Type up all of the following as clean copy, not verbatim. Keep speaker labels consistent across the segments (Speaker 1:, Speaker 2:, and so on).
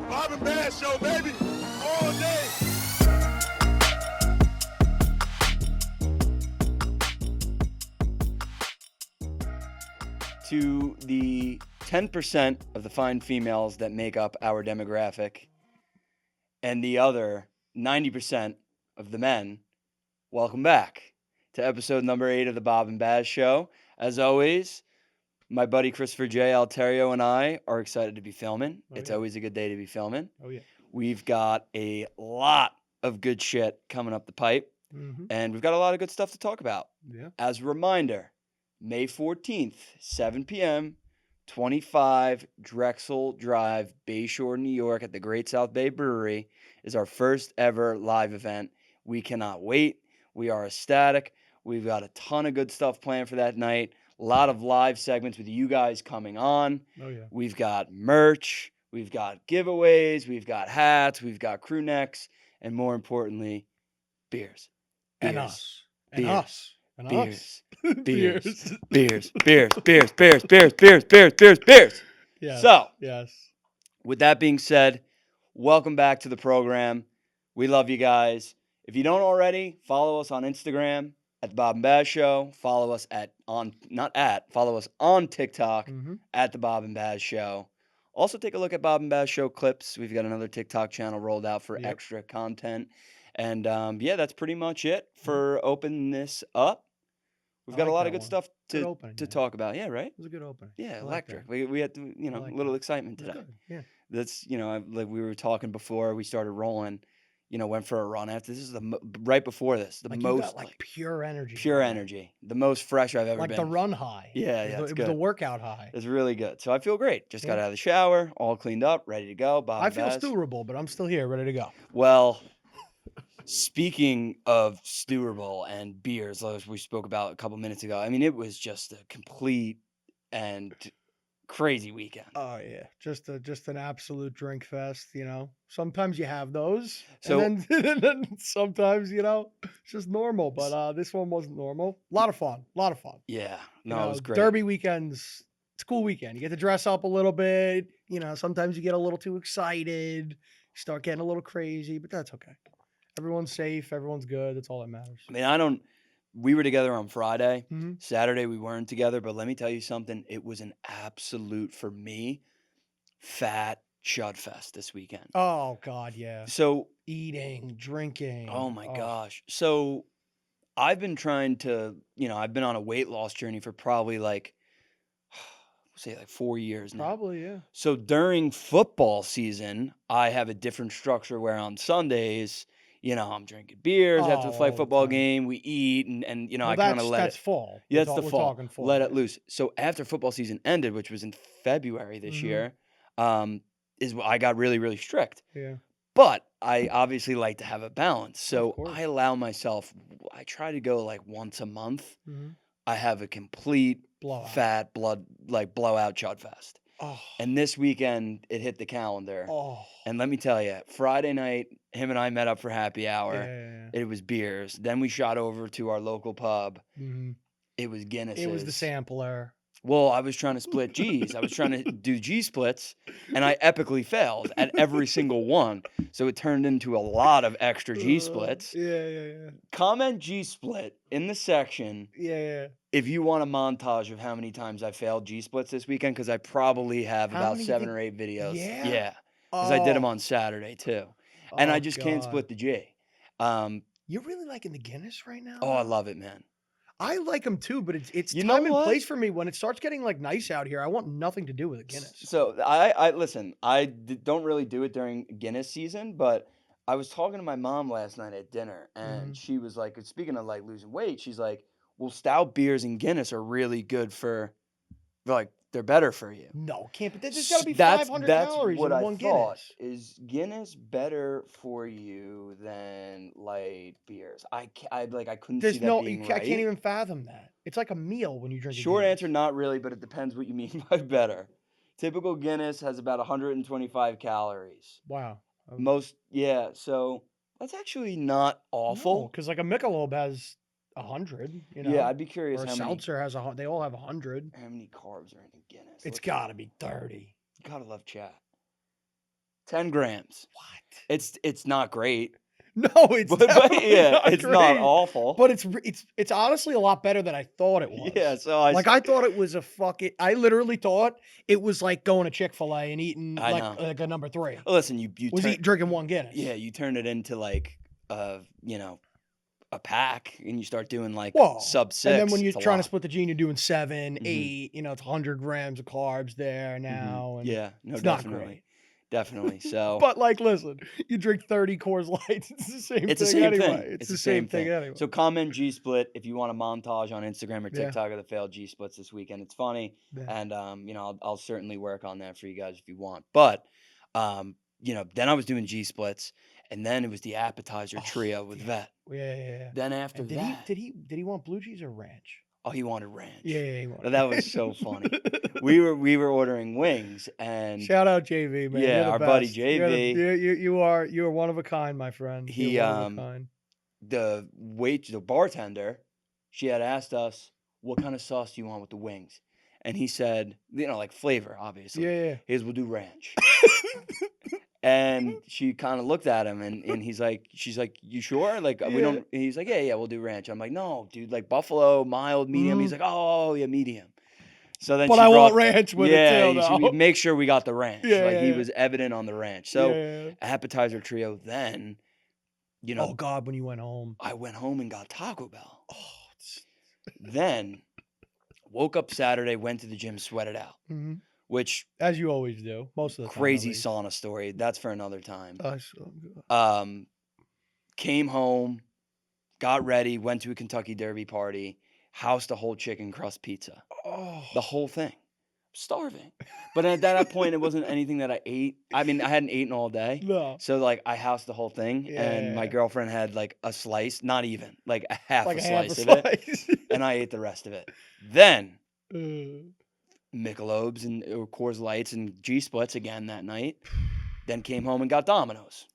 Speaker 1: Bob and Bass Show, baby. All day.
Speaker 2: To the 10% of the fine females that make up our demographic and the other 90% of the men, welcome back to episode number 8 of the Bob and Baz Show. As always, my buddy Christopher J. Alterio and I are excited to be filming. It's always a good day to be filming.
Speaker 3: Oh, yeah.
Speaker 2: We've got a lot of good shit coming up the pipe, and we've got a lot of good stuff to talk about.
Speaker 3: Yeah.
Speaker 2: As a reminder, May 14th, 7 p.m., 25 Drexel Drive, Bayshore, New York, at the Great South Bay Brewery is our first ever live event. We cannot wait. We are ecstatic. We've got a ton of good stuff planned for that night. A lot of live segments with you guys coming on.
Speaker 3: Oh, yeah.
Speaker 2: We've got merch. We've got giveaways. We've got hats. We've got crew necks. And more importantly, beers.
Speaker 3: And us. And
Speaker 2: Beers.
Speaker 3: us. And
Speaker 2: Beers.
Speaker 3: us.
Speaker 2: Beers. Beers. Beers.
Speaker 3: Yes.
Speaker 2: So,
Speaker 3: Yes.
Speaker 2: with that being said, welcome back to the program. We love you guys. If you don't already, follow us on Instagram at the Bob and Baz Show. Follow us follow us on TikTok at the Bob and Baz Show. Also, take a look at Bob and Baz Show clips. We've got another TikTok channel rolled out for extra content. And that's pretty much it for opening this up. We've got a lot of good stuff to talk about. Yeah, right?
Speaker 3: It was a good opening.
Speaker 2: Yeah, electric. We had to, a little excitement today.
Speaker 3: Yeah.
Speaker 2: That's, like we were talking before we started rolling, went for a run after. This is right before this. The most
Speaker 3: you got, pure energy.
Speaker 2: Pure energy. The most fresh I've ever been.
Speaker 3: Like the run high.
Speaker 2: Yeah,
Speaker 3: it was
Speaker 2: good.
Speaker 3: the workout high.
Speaker 2: It's really good. So I feel great. Just got out of the shower, all cleaned up, ready to go. Bob
Speaker 3: I
Speaker 2: and
Speaker 3: feel
Speaker 2: Baz.
Speaker 3: stewable, but I'm still here, ready to go.
Speaker 2: Well, speaking of stewable and beers, as we spoke about a couple minutes ago, I mean, it was just a complete and crazy weekend.
Speaker 3: Oh yeah, just an absolute drink fest. Sometimes you have those,
Speaker 2: So
Speaker 3: and then sometimes it's just normal. But this one wasn't normal. A lot of fun.
Speaker 2: Yeah, no, it was great.
Speaker 3: Derby weekends. It's a cool weekend. You get to dress up a little bit. Sometimes you get a little too excited. You start getting a little crazy, but that's okay. Everyone's safe. Everyone's good. That's all that matters.
Speaker 2: I mean, we were together on Friday.
Speaker 3: Mm-hmm.
Speaker 2: Saturday, we weren't together. But let me tell you something. It was an absolute, for me, fat Chud fest this weekend.
Speaker 3: Oh, God, yeah.
Speaker 2: So
Speaker 3: eating, drinking.
Speaker 2: Oh, my gosh. So I've been trying to, I've been on a weight loss journey for probably 4 years now.
Speaker 3: Probably, yeah.
Speaker 2: So during football season, I have a different structure where on Sundays, I'm drinking beers after the flag football game. We eat and I kind of let
Speaker 3: that's fall.
Speaker 2: Yeah, that's the
Speaker 3: we're
Speaker 2: fall.
Speaker 3: Talking fall.
Speaker 2: Let it loose. So after football season ended, which was in February this year, is I got really, really strict.
Speaker 3: Yeah.
Speaker 2: But I obviously like to have a balance. So I allow myself, I try to go once a month. I have a complete fat blowout Chud fest.
Speaker 3: Oh.
Speaker 2: And this weekend, it hit the calendar.
Speaker 3: Oh.
Speaker 2: And let me tell you, Friday night, him and I met up for happy hour.
Speaker 3: Yeah.
Speaker 2: It was beers. Then we shot over to our local pub.
Speaker 3: Mm-hmm.
Speaker 2: It was Guinness.
Speaker 3: It was the sampler.
Speaker 2: Well, I was trying to split G's. I was trying to do G splits, and I epically failed at every single one. So it turned into a lot of extra G splits.
Speaker 3: Yeah.
Speaker 2: Comment G split in the section.
Speaker 3: Yeah.
Speaker 2: If you want a montage of how many times I failed G splits this weekend, because I probably have about 7 or 8 videos.
Speaker 3: Yeah.
Speaker 2: Because I did them on Saturday too, and I just can't split the G.
Speaker 3: You're really liking the Guinness right now?
Speaker 2: Oh, I love it, man.
Speaker 3: I like them too, but it's
Speaker 2: You
Speaker 3: time
Speaker 2: know
Speaker 3: and
Speaker 2: what?
Speaker 3: place for me. When it starts getting nice out here, I want nothing to do with a Guinness.
Speaker 2: So I listen. I don't really do it during Guinness season, but I was talking to my mom last night at dinner, and she was like, speaking of losing weight, she's like, well, stout beers and Guinness are really good for, they're better for you.
Speaker 3: No, can't. But there's got to be 500 calories
Speaker 2: what
Speaker 3: in
Speaker 2: I
Speaker 3: one
Speaker 2: thought.
Speaker 3: Guinness.
Speaker 2: Is Guinness better for you than light beers? I couldn't see that being right.
Speaker 3: I can't even fathom that. It's like a meal when you drink.
Speaker 2: Short
Speaker 3: a Guinness.
Speaker 2: answer, not really, but it depends what you mean by better. Typical Guinness has about 125 calories.
Speaker 3: Wow.
Speaker 2: So that's actually not awful.
Speaker 3: Because a Michelob has 100.
Speaker 2: Yeah, I'd be curious.
Speaker 3: Or a seltzer has they all have 100.
Speaker 2: How many carbs are in a Guinness?
Speaker 3: It's got to be 30.
Speaker 2: You gotta love chat. 10 grams.
Speaker 3: What?
Speaker 2: It's not great.
Speaker 3: No, it's
Speaker 2: But
Speaker 3: definitely
Speaker 2: yeah,
Speaker 3: not
Speaker 2: it's not
Speaker 3: great.
Speaker 2: awful.
Speaker 3: But it's honestly a lot better than I thought it was.
Speaker 2: Yeah, so
Speaker 3: I thought it was I literally thought it was like going to Chick-fil-A and eating
Speaker 2: I
Speaker 3: like
Speaker 2: know.
Speaker 3: a number 3.
Speaker 2: Listen, you
Speaker 3: Drinking 1 Guinness.
Speaker 2: Yeah, you turn it into like a pack, and you start doing like
Speaker 3: Whoa.
Speaker 2: sub 6.
Speaker 3: And then when you're
Speaker 2: it's a
Speaker 3: trying to
Speaker 2: lot.
Speaker 3: split the gene, you're doing 7,
Speaker 2: Mhm.
Speaker 3: 8. It's 100 grams of carbs there now. And
Speaker 2: Yeah, no,
Speaker 3: it's
Speaker 2: definitely.
Speaker 3: not great.
Speaker 2: Definitely. So
Speaker 3: But like, listen, you drink 30 Coors Lights, it's the same
Speaker 2: it's the
Speaker 3: thing
Speaker 2: same
Speaker 3: anyway.
Speaker 2: thing.
Speaker 3: It's the same thing anyway.
Speaker 2: So comment G Split if you want a montage on Instagram or
Speaker 3: Yeah.
Speaker 2: TikTok of the failed G Splits this weekend. It's funny.
Speaker 3: Yeah.
Speaker 2: And I'll certainly work on that for you guys if you want. But then I was doing G Splits, and then it was the appetizer trio with Vet.
Speaker 3: Yeah.
Speaker 2: Then after
Speaker 3: And
Speaker 2: that,
Speaker 3: did he want blue cheese or ranch?
Speaker 2: oh, he wanted ranch.
Speaker 3: Yeah, he wanted.
Speaker 2: That was so funny. We were ordering wings, and
Speaker 3: shout out JV, man.
Speaker 2: Yeah,
Speaker 3: You're the
Speaker 2: our buddy
Speaker 3: best.
Speaker 2: JV.
Speaker 3: You are one of a kind, my friend.
Speaker 2: He
Speaker 3: You're one of a kind.
Speaker 2: the bartender, she had asked us, what kind of sauce do you want with the wings? And he said, like flavor, obviously.
Speaker 3: Yeah.
Speaker 2: His will do ranch. And she kind of looked at him, and she's like, you sure? Like, we don't, he's like, yeah, we'll do ranch. I'm like, no, dude, like buffalo, mild, medium. He's like, oh, yeah, medium. So then
Speaker 3: But I want ranch with it too, though.
Speaker 2: Make sure we got the ranch. He was evident on the ranch. So
Speaker 3: Yeah.
Speaker 2: appetizer trio, then,
Speaker 3: oh God, when you went home.
Speaker 2: I went home and got Taco Bell. Then woke up Saturday, went to the gym, sweated out.
Speaker 3: Mm-hmm.
Speaker 2: Which,
Speaker 3: as you always do, most of the time.
Speaker 2: Crazy sauna story. That's for another time.
Speaker 3: So good.
Speaker 2: Came home, got ready, went to a Kentucky Derby party, housed a whole chicken crust pizza.
Speaker 3: Oh.
Speaker 2: The whole thing. Starving. But at that point, it wasn't anything that I ate. I mean, I hadn't eaten all day.
Speaker 3: No.
Speaker 2: So, like, I housed the whole thing, and my girlfriend had, like, a slice, not even, like a half a slice of it. And I ate the rest of it. Then, Michelob's and Coors Lights and G Splits again that night. Then came home and got Domino's.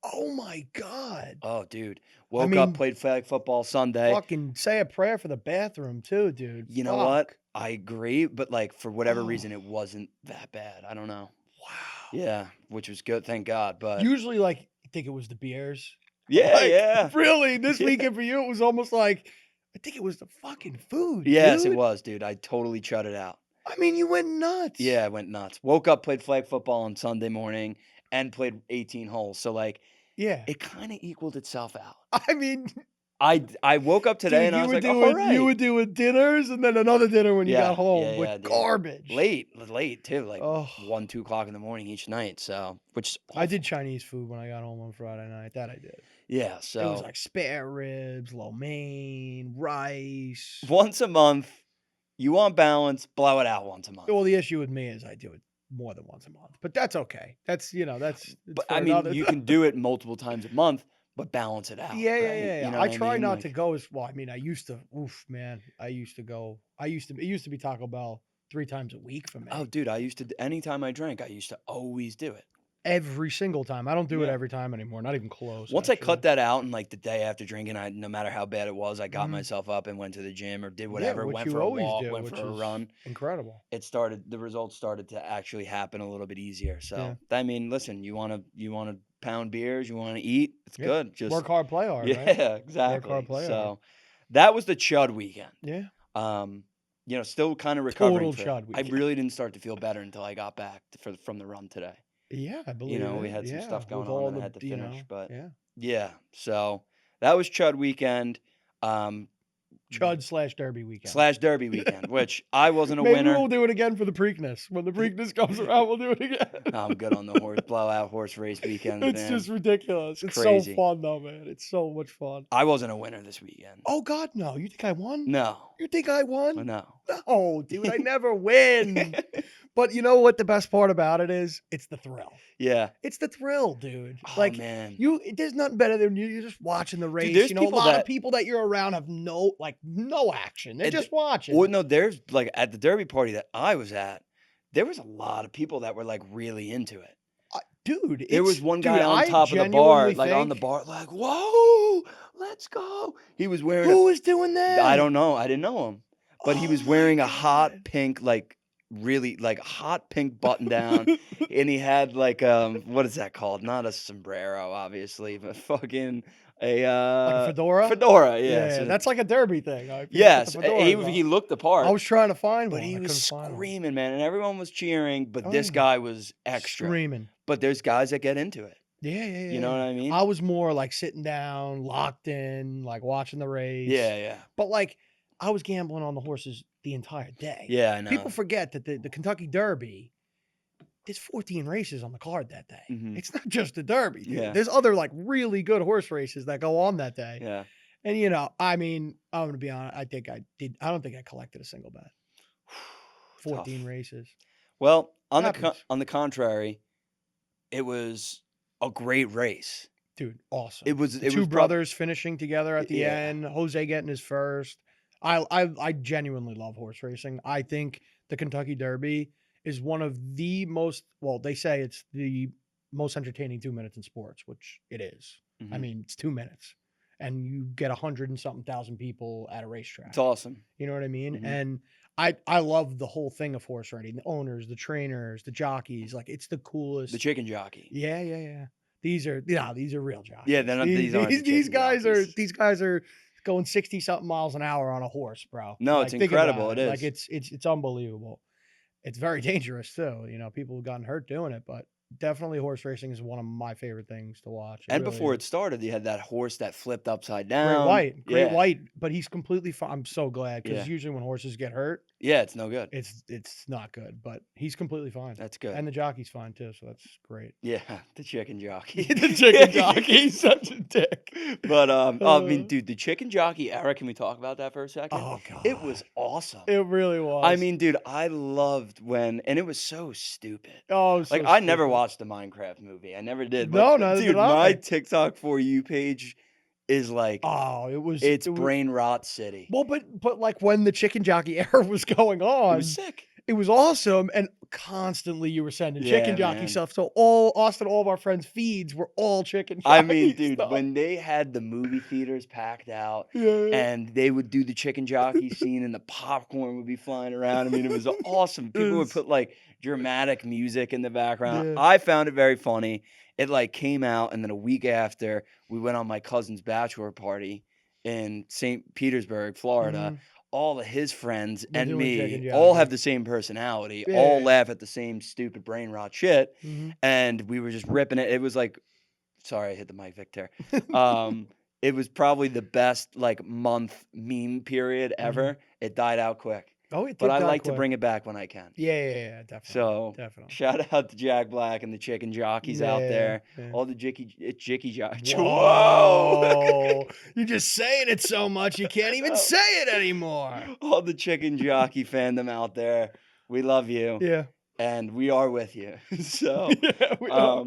Speaker 3: Oh my God.
Speaker 2: Oh, dude. Woke up, played flag football Sunday.
Speaker 3: Fucking say a prayer for the bathroom too, dude.
Speaker 2: You know what? I agree, but like for whatever reason, it wasn't that bad. I don't know.
Speaker 3: Wow.
Speaker 2: Yeah, which was good, thank God. But
Speaker 3: usually, like, I think it was the beers.
Speaker 2: Yeah, yeah.
Speaker 3: Really, this weekend for you, it was almost like I think it was the fucking food.
Speaker 2: Yes,
Speaker 3: dude.
Speaker 2: it was, dude. I totally shut it out.
Speaker 3: I mean, you went nuts.
Speaker 2: Yeah, I went nuts. Woke up, played flag football on Sunday morning, and played 18 holes. So like, it kind of equaled itself out.
Speaker 3: I mean,
Speaker 2: I woke up today and I was like, all right.
Speaker 3: You were doing dinners and then another dinner when you got home with
Speaker 2: dude.
Speaker 3: garbage.
Speaker 2: Late too, like 1, 2 o'clock in the morning each night. So,
Speaker 3: I did Chinese food when I got home on Friday night. That I did.
Speaker 2: Yeah, so
Speaker 3: it was like spare ribs, lo mein, rice.
Speaker 2: Once a month, you want balance, blow it out once a month.
Speaker 3: Well, the issue with me is I do it more than once a month, but that's okay. That's
Speaker 2: But I mean, you can do it multiple times a month. But balance it out.
Speaker 3: Yeah.
Speaker 2: You know
Speaker 3: I try not
Speaker 2: like,
Speaker 3: to go as well. I mean, I used to. Oof, man. It used to be Taco Bell 3 times a week for me.
Speaker 2: Oh, dude, anytime I drank, I used to always do it.
Speaker 3: Every single time. I don't do it every time anymore. Not even close.
Speaker 2: Once I cut that out, and like the day after drinking, no matter how bad it was, I got myself up and went to the gym or did whatever. Went for a walk, went for a run.
Speaker 3: Incredible.
Speaker 2: The results started to actually happen a little bit easier. So I mean, listen, you want to pound beers, you want to eat, it's good. Just
Speaker 3: work hard, play hard.
Speaker 2: Yeah,
Speaker 3: right?
Speaker 2: exactly.
Speaker 3: Work hard, play hard.
Speaker 2: So that was the Chud weekend.
Speaker 3: Yeah.
Speaker 2: Still kind of recovering.
Speaker 3: Total Chud weekend.
Speaker 2: I really didn't start to feel better until I got back from the run today.
Speaker 3: Yeah, I believe
Speaker 2: we had some stuff going on that I had to finish, but yeah. So that was Chud weekend.
Speaker 3: Chud / Derby weekend.
Speaker 2: /Derby weekend, which I wasn't a
Speaker 3: Maybe
Speaker 2: winner.
Speaker 3: We'll do it again for the Preakness. When the Preakness comes around, we'll do it again.
Speaker 2: I'm good on the blowout horse race weekend.
Speaker 3: It's just ridiculous. It's
Speaker 2: crazy.
Speaker 3: So fun though, man. It's so much fun.
Speaker 2: I wasn't a winner this weekend.
Speaker 3: Oh God, no. You think I won?
Speaker 2: No.
Speaker 3: You think I won?
Speaker 2: No.
Speaker 3: No, dude, I never win. But you know what the best part about it is? It's the thrill.
Speaker 2: Yeah.
Speaker 3: It's the thrill, dude.
Speaker 2: Oh,
Speaker 3: like,
Speaker 2: man.
Speaker 3: There's nothing better than you're just watching the race.
Speaker 2: Dude,
Speaker 3: a lot of people that you're around have no action. They're just watching.
Speaker 2: Well, no, there's like at the Derby party that I was at, there was a lot of people that were like really into it.
Speaker 3: Dude,
Speaker 2: there was one guy on top of the bar, like on the bar, like, whoa, let's go. He was wearing
Speaker 3: Who was doing that?
Speaker 2: I don't know. I didn't know him. But he was wearing a hot pink, like, really like hot pink button down, and he had like what is that called? Not a sombrero, obviously, but fucking a
Speaker 3: Like a fedora?
Speaker 2: Fedora, yeah.
Speaker 3: Yeah,
Speaker 2: So,
Speaker 3: that's like a derby thing. People put the
Speaker 2: yes,
Speaker 3: fedoras
Speaker 2: he
Speaker 3: on.
Speaker 2: looked the
Speaker 3: I
Speaker 2: part,
Speaker 3: was trying to find
Speaker 2: but
Speaker 3: one.
Speaker 2: he
Speaker 3: I
Speaker 2: was
Speaker 3: couldn't find one.
Speaker 2: screaming, man, and everyone was cheering, but
Speaker 3: Oh,
Speaker 2: this
Speaker 3: yeah.
Speaker 2: guy was extra.
Speaker 3: Screaming.
Speaker 2: But there's guys that get into it.
Speaker 3: Yeah, yeah, yeah.
Speaker 2: You know what I mean?
Speaker 3: I was more like sitting down, locked in, like watching the race.
Speaker 2: Yeah, yeah.
Speaker 3: But like, I was gambling on the horses the entire day.
Speaker 2: Yeah, I know.
Speaker 3: People forget that the Kentucky Derby, there's 14 races on the card that day.
Speaker 2: Mhm.
Speaker 3: It's not just the Derby, dude.
Speaker 2: Yeah.
Speaker 3: There's other like really good horse races that go on that day.
Speaker 2: Yeah.
Speaker 3: And you know, I mean, I'm gonna be honest. I don't think I collected a single bet. 14
Speaker 2: Tough.
Speaker 3: races.
Speaker 2: Well, on
Speaker 3: Happens.
Speaker 2: the contrary, it was a great race.
Speaker 3: Dude, awesome.
Speaker 2: It was
Speaker 3: The two brothers finishing together at the
Speaker 2: Yeah.
Speaker 3: end. Jose getting his first. I genuinely love horse racing. I think the Kentucky Derby is one of the most, well, they say it's the most entertaining 2 minutes in sports, which it is. I
Speaker 2: Mhm.
Speaker 3: mean, it's 2 minutes, and you get 100 and something thousand people at a racetrack.
Speaker 2: It's awesome.
Speaker 3: You know what I mean?
Speaker 2: Mhm.
Speaker 3: And I love the whole thing of horse riding. The owners, the trainers, the jockeys. Like, it's the coolest.
Speaker 2: The chicken jockey.
Speaker 3: Yeah, yeah, yeah. These are real jockeys.
Speaker 2: Yeah, they're not. These aren't the
Speaker 3: These
Speaker 2: chicken
Speaker 3: guys
Speaker 2: jockeys.
Speaker 3: are going 60 something miles an hour on a horse, bro.
Speaker 2: No,
Speaker 3: Like,
Speaker 2: it's
Speaker 3: think about
Speaker 2: incredible. It
Speaker 3: Like,
Speaker 2: is.
Speaker 3: it's unbelievable. It's very dangerous too. You know, people have gotten hurt doing it, but definitely horse racing is one of my favorite things to watch. It
Speaker 2: And
Speaker 3: really
Speaker 2: before
Speaker 3: is.
Speaker 2: it started, you had that horse that flipped upside
Speaker 3: Great
Speaker 2: down.
Speaker 3: White,
Speaker 2: Yeah.
Speaker 3: but he's completely fine. I'm so glad, because
Speaker 2: Yeah.
Speaker 3: usually when horses get hurt,
Speaker 2: Yeah, it's no good.
Speaker 3: it's not good. But he's completely fine,
Speaker 2: That's good.
Speaker 3: and the jockey's fine too. So that's great.
Speaker 2: Yeah, the chicken jockey.
Speaker 3: The chicken jockey's such a dick.
Speaker 2: But I mean,
Speaker 3: Uh,
Speaker 2: dude, the chicken jockey era. Can we talk about that for a second?
Speaker 3: Oh god,
Speaker 2: It was awesome.
Speaker 3: It really was.
Speaker 2: I mean, dude, I loved when, and it was so stupid.
Speaker 3: oh, it was
Speaker 2: Like,
Speaker 3: so
Speaker 2: I never
Speaker 3: stupid.
Speaker 2: watched the Minecraft movie. I never did.
Speaker 3: No,
Speaker 2: But,
Speaker 3: neither
Speaker 2: dude,
Speaker 3: did I.
Speaker 2: my TikTok for you page is like,
Speaker 3: Oh,
Speaker 2: it's
Speaker 3: it was,
Speaker 2: brain rot city.
Speaker 3: well, but like when the chicken jockey era was going
Speaker 2: It
Speaker 3: on,
Speaker 2: was sick.
Speaker 3: it was awesome, and constantly you were sending chicken
Speaker 2: Yeah,
Speaker 3: jockey
Speaker 2: man.
Speaker 3: stuff. So all of our friends' feeds were all chicken jockey
Speaker 2: I mean, dude,
Speaker 3: stuff.
Speaker 2: when they had the movie theaters packed out
Speaker 3: Yeah.
Speaker 2: and they would do the chicken jockey scene and the popcorn would be flying around, I mean, it was awesome. People would
Speaker 3: It's-
Speaker 2: put like dramatic music in the background.
Speaker 3: Yeah.
Speaker 2: I found it very funny. It like came out, and then a week after, we went on my cousin's bachelor party in St. Petersburg, Florida.
Speaker 3: Mhm.
Speaker 2: All of his friends
Speaker 3: They're
Speaker 2: and
Speaker 3: doing chicken
Speaker 2: me all
Speaker 3: jockey.
Speaker 2: have the same personality,
Speaker 3: Yeah,
Speaker 2: all
Speaker 3: yeah.
Speaker 2: laugh at the same stupid brain rot shit.
Speaker 3: Mhm.
Speaker 2: And we were just ripping it. It was like, sorry, I hit the mic, Victor. It was probably the best like month meme period ever. It died out quick,
Speaker 3: Oh, it
Speaker 2: but
Speaker 3: did
Speaker 2: I
Speaker 3: die
Speaker 2: like to
Speaker 3: quick.
Speaker 2: bring it back when I can.
Speaker 3: Yeah, definitely.
Speaker 2: So
Speaker 3: definitely.
Speaker 2: shout out to Jack Black and the chicken jockeys out
Speaker 3: Yeah,
Speaker 2: there.
Speaker 3: yeah.
Speaker 2: All the jicky jockeys.
Speaker 3: Whoa! You're just saying it so much you can't even say it anymore.
Speaker 2: All the chicken jockey fandom out there. We love you.
Speaker 3: Yeah.
Speaker 2: And we are with you. So
Speaker 3: Yeah, we are.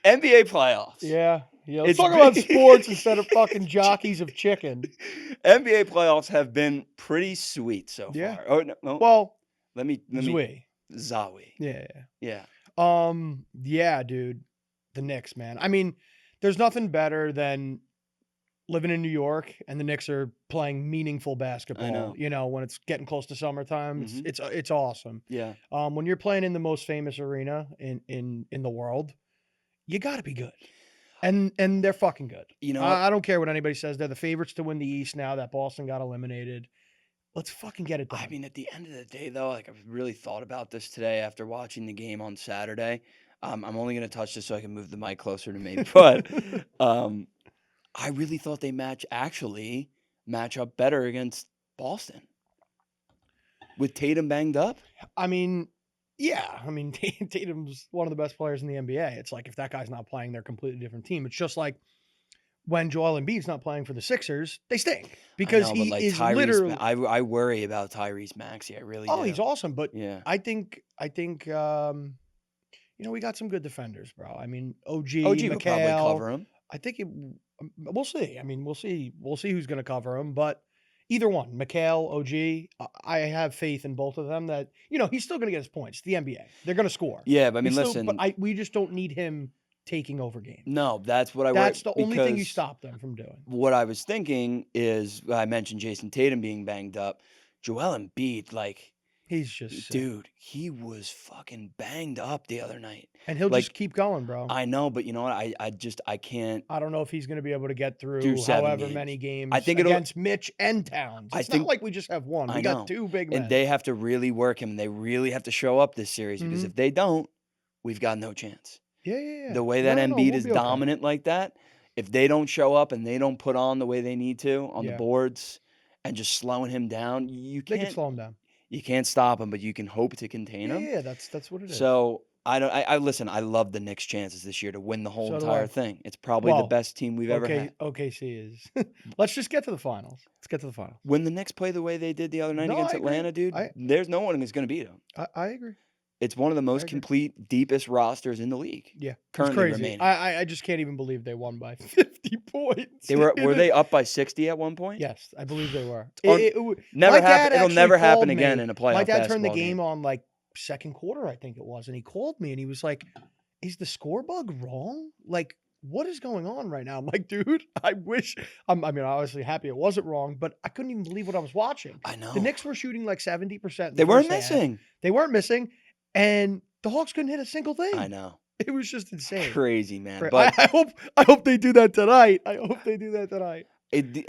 Speaker 2: NBA playoffs.
Speaker 3: Yeah. Let's
Speaker 2: It's
Speaker 3: talk about
Speaker 2: big-
Speaker 3: sports instead of fucking jockeys of chicken.
Speaker 2: NBA playoffs have been pretty sweet so
Speaker 3: Yeah.
Speaker 2: far. Oh no,
Speaker 3: Well,
Speaker 2: let me
Speaker 3: Zwi.
Speaker 2: Zawi.
Speaker 3: Yeah.
Speaker 2: Yeah.
Speaker 3: Yeah, dude. The Knicks, man. I mean, there's nothing better than living in New York and the Knicks are playing meaningful basketball.
Speaker 2: know.
Speaker 3: You know, when it's getting close to summertime,
Speaker 2: Mhm.
Speaker 3: it's awesome.
Speaker 2: Yeah.
Speaker 3: When you're playing in the most famous arena in the world, you got to be good. And they're fucking good.
Speaker 2: You know,
Speaker 3: I don't care what anybody says. They're the favorites to win the East now that Boston got eliminated. Let's fucking get it done.
Speaker 2: I mean, at the end of the day, though, like I've really thought about this today after watching the game on Saturday. I'm only going to touch this so I can move the mic closer to me, but I really thought they match up better against Boston with Tatum banged up.
Speaker 3: I mean, yeah. I mean, Tatum's one of the best players in the NBA. It's like if that guy's not playing, they're a completely different team. It's just like when Joel Embiid's not playing for the Sixers, they stink because
Speaker 2: I know, but,
Speaker 3: he
Speaker 2: like,
Speaker 3: is
Speaker 2: Tyrese
Speaker 3: literally.
Speaker 2: I worry about Tyrese Maxey. I really
Speaker 3: Oh,
Speaker 2: do.
Speaker 3: he's awesome, but
Speaker 2: Yeah.
Speaker 3: I think you know, we got some good defenders, bro. I mean, OG
Speaker 2: will probably
Speaker 3: McHale.
Speaker 2: cover him.
Speaker 3: I think we'll see. I mean, we'll see who's going to cover him, but either one, McHale, OG, I have faith in both of them that, you know, he's still going to get his points. The NBA, they're going to score.
Speaker 2: Yeah, but I mean,
Speaker 3: We
Speaker 2: listen.
Speaker 3: we just don't need him taking over games.
Speaker 2: No, that's what I worry.
Speaker 3: That's the only thing you
Speaker 2: because
Speaker 3: stop them from doing.
Speaker 2: What I was thinking is, I mentioned Jason Tatum being banged up. Joel Embiid, like,
Speaker 3: He's just sick.
Speaker 2: Dude, he was fucking banged up the other night.
Speaker 3: And he'll
Speaker 2: Like,
Speaker 3: just keep going, bro.
Speaker 2: I know, but you know what? I can't
Speaker 3: I don't know if he's going to be able to get
Speaker 2: do
Speaker 3: through
Speaker 2: 7
Speaker 3: however
Speaker 2: games.
Speaker 3: many games
Speaker 2: I think it'll.
Speaker 3: against Mitch and Towns.
Speaker 2: I
Speaker 3: It's
Speaker 2: think
Speaker 3: not like we just have one.
Speaker 2: I
Speaker 3: We
Speaker 2: know,
Speaker 3: got 2 big men.
Speaker 2: and they have to really work him. They really have to show up this series because
Speaker 3: Mhm.
Speaker 2: if they don't, we've got no chance.
Speaker 3: Yeah.
Speaker 2: The way that
Speaker 3: No,
Speaker 2: Embiid
Speaker 3: we'll
Speaker 2: is
Speaker 3: be okay.
Speaker 2: dominant like that, if they don't show up and they don't put on the way they need to on the
Speaker 3: Yeah.
Speaker 2: boards and just slowing him down,
Speaker 3: They can slow him down.
Speaker 2: you can't stop him, but you can hope to contain him.
Speaker 3: Yeah, that's what it is.
Speaker 2: So I listen. I love the Knicks' chances this year to win the whole
Speaker 3: So do
Speaker 2: entire
Speaker 3: I.
Speaker 2: thing. It's probably the
Speaker 3: Well,
Speaker 2: best team we've ever had.
Speaker 3: OKC is. Let's just get to the finals. Let's get to the finals.
Speaker 2: When the Knicks play the way they did the other night
Speaker 3: No,
Speaker 2: against
Speaker 3: I agree.
Speaker 2: Atlanta, dude,
Speaker 3: I-
Speaker 2: there's no one who's going to beat them.
Speaker 3: I agree.
Speaker 2: It's one of the most
Speaker 3: agree.
Speaker 2: complete, deepest rosters in the league.
Speaker 3: Yeah, it's
Speaker 2: Currently
Speaker 3: crazy.
Speaker 2: remaining.
Speaker 3: I just can't even believe they won by 50 points.
Speaker 2: Were they up by 60 at one point?
Speaker 3: Yes, I believe they were.
Speaker 2: Never
Speaker 3: my dad
Speaker 2: happen. It'll
Speaker 3: actually
Speaker 2: never happen
Speaker 3: called
Speaker 2: again
Speaker 3: me.
Speaker 2: in a playoff.
Speaker 3: My dad turned the
Speaker 2: basketball
Speaker 3: game on like second quarter, I think it was, and he called me and he was like, "Is the score bug wrong? Like, what is going on right now?" I'm like, "Dude, I wish." I mean, obviously happy it wasn't wrong, but I couldn't even believe what I was watching.
Speaker 2: I know.
Speaker 3: The Knicks were shooting like 70%.
Speaker 2: They weren't missing.
Speaker 3: They weren't missing, and the Hawks couldn't hit a single thing.
Speaker 2: I know.
Speaker 3: It was just insane.
Speaker 2: Crazy, man. But
Speaker 3: I hope they do that tonight. I hope they do that tonight.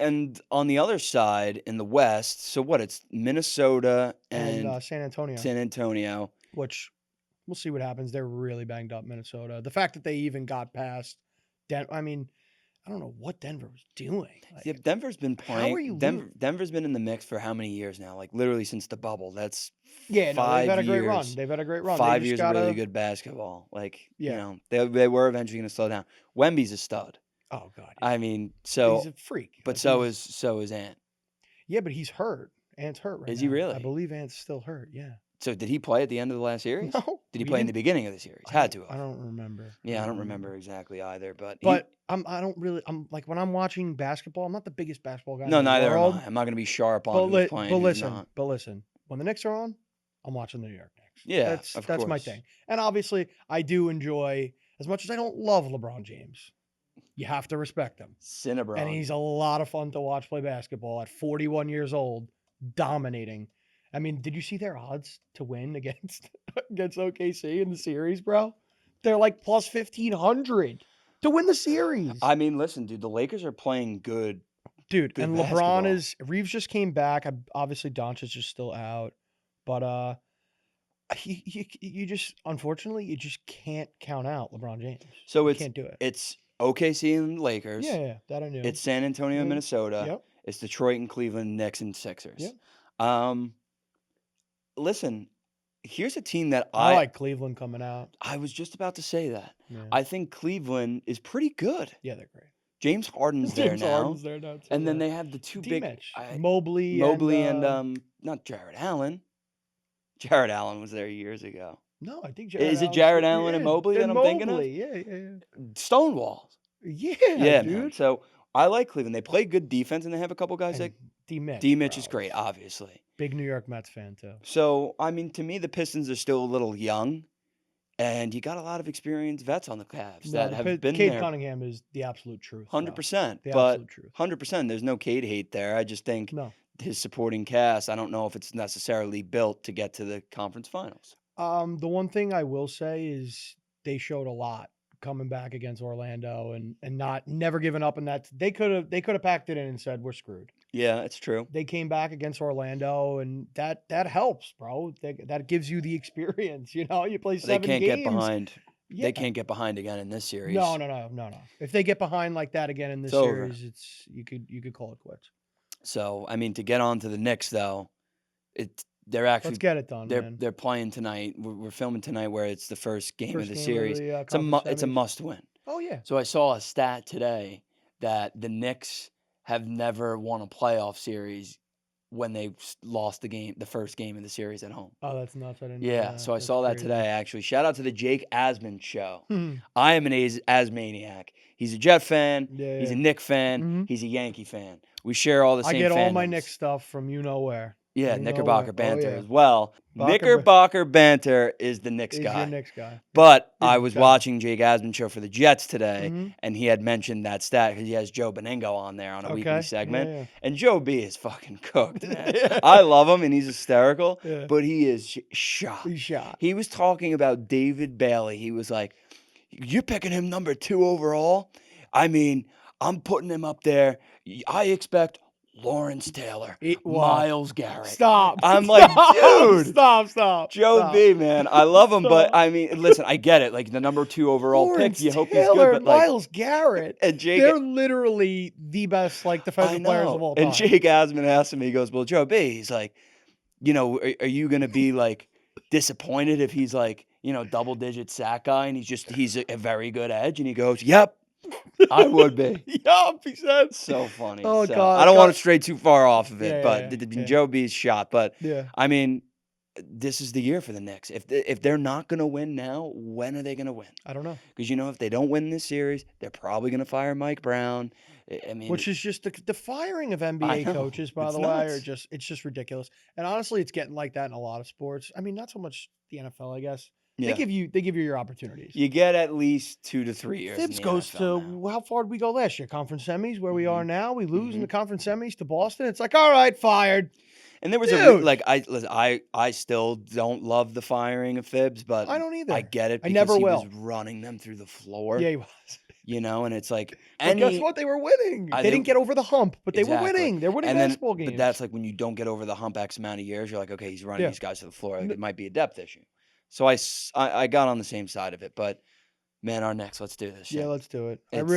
Speaker 2: and on the other side in the West, so what? It's Minnesota and
Speaker 3: San Antonio,
Speaker 2: San Antonio.
Speaker 3: which we'll see what happens. They're really banged up, Minnesota. The fact that they even got past I mean, I don't know what Denver was doing. Like,
Speaker 2: Yeah, Denver's been
Speaker 3: how are
Speaker 2: playing.
Speaker 3: you
Speaker 2: Denver's been in the mix for how many years now? Like literally since the bubble. That's
Speaker 3: yeah, no,
Speaker 2: 5
Speaker 3: they've had a great
Speaker 2: years.
Speaker 3: run. They've had a great run.
Speaker 2: 5
Speaker 3: They
Speaker 2: years
Speaker 3: just
Speaker 2: of really
Speaker 3: gotta-
Speaker 2: good basketball. Like
Speaker 3: Yeah.
Speaker 2: you know, they were eventually going to slow down. Wemby's a stud.
Speaker 3: Oh god,
Speaker 2: I mean,
Speaker 3: he's
Speaker 2: so
Speaker 3: a freak.
Speaker 2: but
Speaker 3: Like,
Speaker 2: so
Speaker 3: he's-
Speaker 2: is Ant.
Speaker 3: yeah, but he's hurt. Ant's hurt right
Speaker 2: Is
Speaker 3: now.
Speaker 2: he really?
Speaker 3: I believe Ant's still hurt. Yeah.
Speaker 2: So did he play at the end of the last series?
Speaker 3: No.
Speaker 2: Did he
Speaker 3: we
Speaker 2: play in the
Speaker 3: didn't-
Speaker 2: beginning of the series?
Speaker 3: I
Speaker 2: Had
Speaker 3: don't-
Speaker 2: to
Speaker 3: I
Speaker 2: have.
Speaker 3: don't remember.
Speaker 2: Yeah, I don't remember exactly either. But
Speaker 3: I don't really. I'm like when I'm watching basketball. I'm not the biggest basketball guy.
Speaker 2: no,
Speaker 3: in the
Speaker 2: neither am
Speaker 3: world.
Speaker 2: I. I'm not going to be sharp on
Speaker 3: But,
Speaker 2: who's playing. who's not.
Speaker 3: but listen, when the Knicks are on, I'm watching the New York Knicks.
Speaker 2: Yeah,
Speaker 3: that's
Speaker 2: of
Speaker 3: my
Speaker 2: course.
Speaker 3: thing. And obviously, I do enjoy as much as I don't love LeBron James. You have to respect him,
Speaker 2: Cinnabron.
Speaker 3: and he's a lot of fun to watch play basketball at 41 years old, dominating. I mean, did you see their odds to win against OKC in the series, bro? They're like plus 1,500 to win the series.
Speaker 2: I mean, listen, dude, the Lakers are playing good.
Speaker 3: Dude,
Speaker 2: good
Speaker 3: and
Speaker 2: basketball.
Speaker 3: Reeves just came back. Obviously, Doncic is still out, but you just unfortunately you just can't count out LeBron James.
Speaker 2: So
Speaker 3: You can't do it.
Speaker 2: it's OKC and Lakers.
Speaker 3: Yeah, that I knew.
Speaker 2: It's San Antonio and
Speaker 3: Yeah.
Speaker 2: Minnesota.
Speaker 3: Yep.
Speaker 2: It's Detroit and Cleveland, Knicks and Sixers.
Speaker 3: Yep.
Speaker 2: Listen, here's a team that
Speaker 3: I like Cleveland coming out.
Speaker 2: I was just about to say that.
Speaker 3: Yeah,
Speaker 2: I think Cleveland is pretty good.
Speaker 3: yeah they're great.
Speaker 2: James Harden's there
Speaker 3: James
Speaker 2: now.
Speaker 3: Harden's there now too.
Speaker 2: And then
Speaker 3: yeah.
Speaker 2: they have the two
Speaker 3: D
Speaker 2: big
Speaker 3: Mitch,
Speaker 2: I-
Speaker 3: Mobley
Speaker 2: and not Jared Allen. Jared Allen was there years ago.
Speaker 3: no, I think
Speaker 2: Is it
Speaker 3: Allen's-
Speaker 2: Jared Allen and
Speaker 3: yeah,
Speaker 2: Mobley that I'm thinking of?
Speaker 3: Mobley, Yeah.
Speaker 2: Stonewall.
Speaker 3: Yeah,
Speaker 2: Yeah,
Speaker 3: dude.
Speaker 2: man. So I like Cleveland. They play good defense, and they have a couple guys
Speaker 3: And
Speaker 2: like
Speaker 3: D Mitch.
Speaker 2: D. Mitch is
Speaker 3: bro.
Speaker 2: great, obviously.
Speaker 3: Big New York Mets fan too.
Speaker 2: So I mean, to me, the Pistons are still a little young, and you got a lot of experienced vets on the Cavs that have been
Speaker 3: Cade
Speaker 2: there.
Speaker 3: Cunningham is the absolute truth.
Speaker 2: 100%.
Speaker 3: The
Speaker 2: But
Speaker 3: absolute truth.
Speaker 2: 100%. There's no Cade hate there. I just think
Speaker 3: No.
Speaker 2: his supporting cast. I don't know if it's necessarily built to get to the conference finals.
Speaker 3: The one thing I will say is they showed a lot coming back against Orlando and never giving up, and that they could have packed it in and said we're screwed.
Speaker 2: Yeah, it's true.
Speaker 3: They came back against Orlando, and that helps, bro. That gives you the experience. You know, you play
Speaker 2: They
Speaker 3: 7
Speaker 2: can't
Speaker 3: games.
Speaker 2: get behind.
Speaker 3: Yeah.
Speaker 2: They can't get behind again in this series.
Speaker 3: No. If they get behind like that again in this
Speaker 2: It's over.
Speaker 3: series, it's you could call it quits.
Speaker 2: So I mean, to get on to the Knicks though, they're actually
Speaker 3: Let's get it done, man.
Speaker 2: they're playing tonight. We're filming tonight, where it's the first game of the
Speaker 3: game of
Speaker 2: series.
Speaker 3: the,
Speaker 2: It's a
Speaker 3: conference
Speaker 2: it's a
Speaker 3: semis.
Speaker 2: must win.
Speaker 3: Oh yeah.
Speaker 2: So I saw a stat today that the Knicks have never won a playoff series when they lost the first game of the series at home.
Speaker 3: Oh, that's nuts. I didn't know
Speaker 2: Yeah,
Speaker 3: that.
Speaker 2: so I
Speaker 3: That's
Speaker 2: saw that
Speaker 3: crazy.
Speaker 2: today actually. Shout out to the Jake Asman show.
Speaker 3: Hmm.
Speaker 2: I am an Asmaniac. He's a Jet fan.
Speaker 3: Yeah.
Speaker 2: He's a Knick fan.
Speaker 3: Mhm.
Speaker 2: He's a Yankee fan. We share all the
Speaker 3: I
Speaker 2: same
Speaker 3: get all my
Speaker 2: fandoms.
Speaker 3: Knicks stuff from you know where.
Speaker 2: Yeah,
Speaker 3: You know
Speaker 2: Knickerbocker
Speaker 3: what? Oh,
Speaker 2: banter
Speaker 3: yeah.
Speaker 2: as well. Knickerbocker banter is the Knicks
Speaker 3: Is your
Speaker 2: guy.
Speaker 3: Knicks guy.
Speaker 2: But
Speaker 3: He's
Speaker 2: I
Speaker 3: the
Speaker 2: was
Speaker 3: best.
Speaker 2: watching Jake Asman show for the Jets today,
Speaker 3: Mhm.
Speaker 2: and he had mentioned that stat because he has Joe Beningo on there on a weekly
Speaker 3: Okay.
Speaker 2: segment.
Speaker 3: Yeah,
Speaker 2: And Joe B is fucking cooked, man.
Speaker 3: yeah.
Speaker 2: I love him, and he's hysterical,
Speaker 3: Yeah.
Speaker 2: but he is shot.
Speaker 3: He's shot.
Speaker 2: He was talking about David Bailey. He was like, "You're picking him number 2 overall? I mean, I'm putting him up there. I expect Lawrence Taylor,
Speaker 3: Well,
Speaker 2: Miles Garrett."
Speaker 3: Stop.
Speaker 2: I'm like, dude.
Speaker 3: Stop.
Speaker 2: Joe
Speaker 3: stop.
Speaker 2: B, man, I love him, but
Speaker 3: Stop.
Speaker 2: I mean, listen, I get it. Like the number 2 overall
Speaker 3: Lawrence
Speaker 2: pick, you hope
Speaker 3: Taylor
Speaker 2: he's good, but
Speaker 3: and
Speaker 2: like,
Speaker 3: Miles Garrett.
Speaker 2: and Jake,
Speaker 3: They're literally the best
Speaker 2: I
Speaker 3: defensive players of
Speaker 2: know.
Speaker 3: all
Speaker 2: And
Speaker 3: time.
Speaker 2: Jake Asman asked him, he goes, "Well, Joe B, he's like, are you gonna be like disappointed if he's like, double-digit sack guy, and he's a very good edge?" And he goes, "Yep, I would be."
Speaker 3: Yup, he said.
Speaker 2: So funny.
Speaker 3: Oh,
Speaker 2: So,
Speaker 3: God,
Speaker 2: I don't want
Speaker 3: God.
Speaker 2: to stray too far off of it,
Speaker 3: Yeah,
Speaker 2: but
Speaker 3: yeah.
Speaker 2: Joe B's shot. But
Speaker 3: Yeah.
Speaker 2: I mean, this is the year for the Knicks. If they're not going to win now, when are they going to win?
Speaker 3: I don't know.
Speaker 2: Because if they don't win this series, they're probably going to fire Mike Brown. I mean,
Speaker 3: Which is just the firing of NBA
Speaker 2: know.
Speaker 3: coaches, by
Speaker 2: It's
Speaker 3: the way,
Speaker 2: nuts.
Speaker 3: it's just ridiculous. And honestly, it's getting like that in a lot of sports. I mean, not so much the NFL, I guess.
Speaker 2: Yeah.
Speaker 3: They give you your opportunities.
Speaker 2: You get at least 2 to 3 years.
Speaker 3: Thibs
Speaker 2: in the
Speaker 3: goes
Speaker 2: NFL
Speaker 3: to
Speaker 2: now.
Speaker 3: how far did we go last year? Conference semis, where we are now. We lose in the
Speaker 2: Mhm.
Speaker 3: conference semis to Boston. It's like, all right, fired.
Speaker 2: And there was
Speaker 3: Dude.
Speaker 2: I still don't love the firing of Thibs, but
Speaker 3: I don't either.
Speaker 2: I get it
Speaker 3: I
Speaker 2: because
Speaker 3: never
Speaker 2: he was
Speaker 3: will.
Speaker 2: running them through the floor.
Speaker 3: Yeah, he was.
Speaker 2: And it's like
Speaker 3: But guess what? They were winning. They didn't get over the hump, but they were
Speaker 2: Exactly.
Speaker 3: winning. They're winning
Speaker 2: And then,
Speaker 3: basketball games.
Speaker 2: but that's like when you don't get over the hump X amount of years, you're like, okay, he's running
Speaker 3: Yeah.
Speaker 2: these guys to the floor. Like, it might be a depth issue. So I got on the same side of it. But man, our next, let's do this.
Speaker 3: Yeah,
Speaker 2: shit.
Speaker 3: let's do it. I
Speaker 2: It's-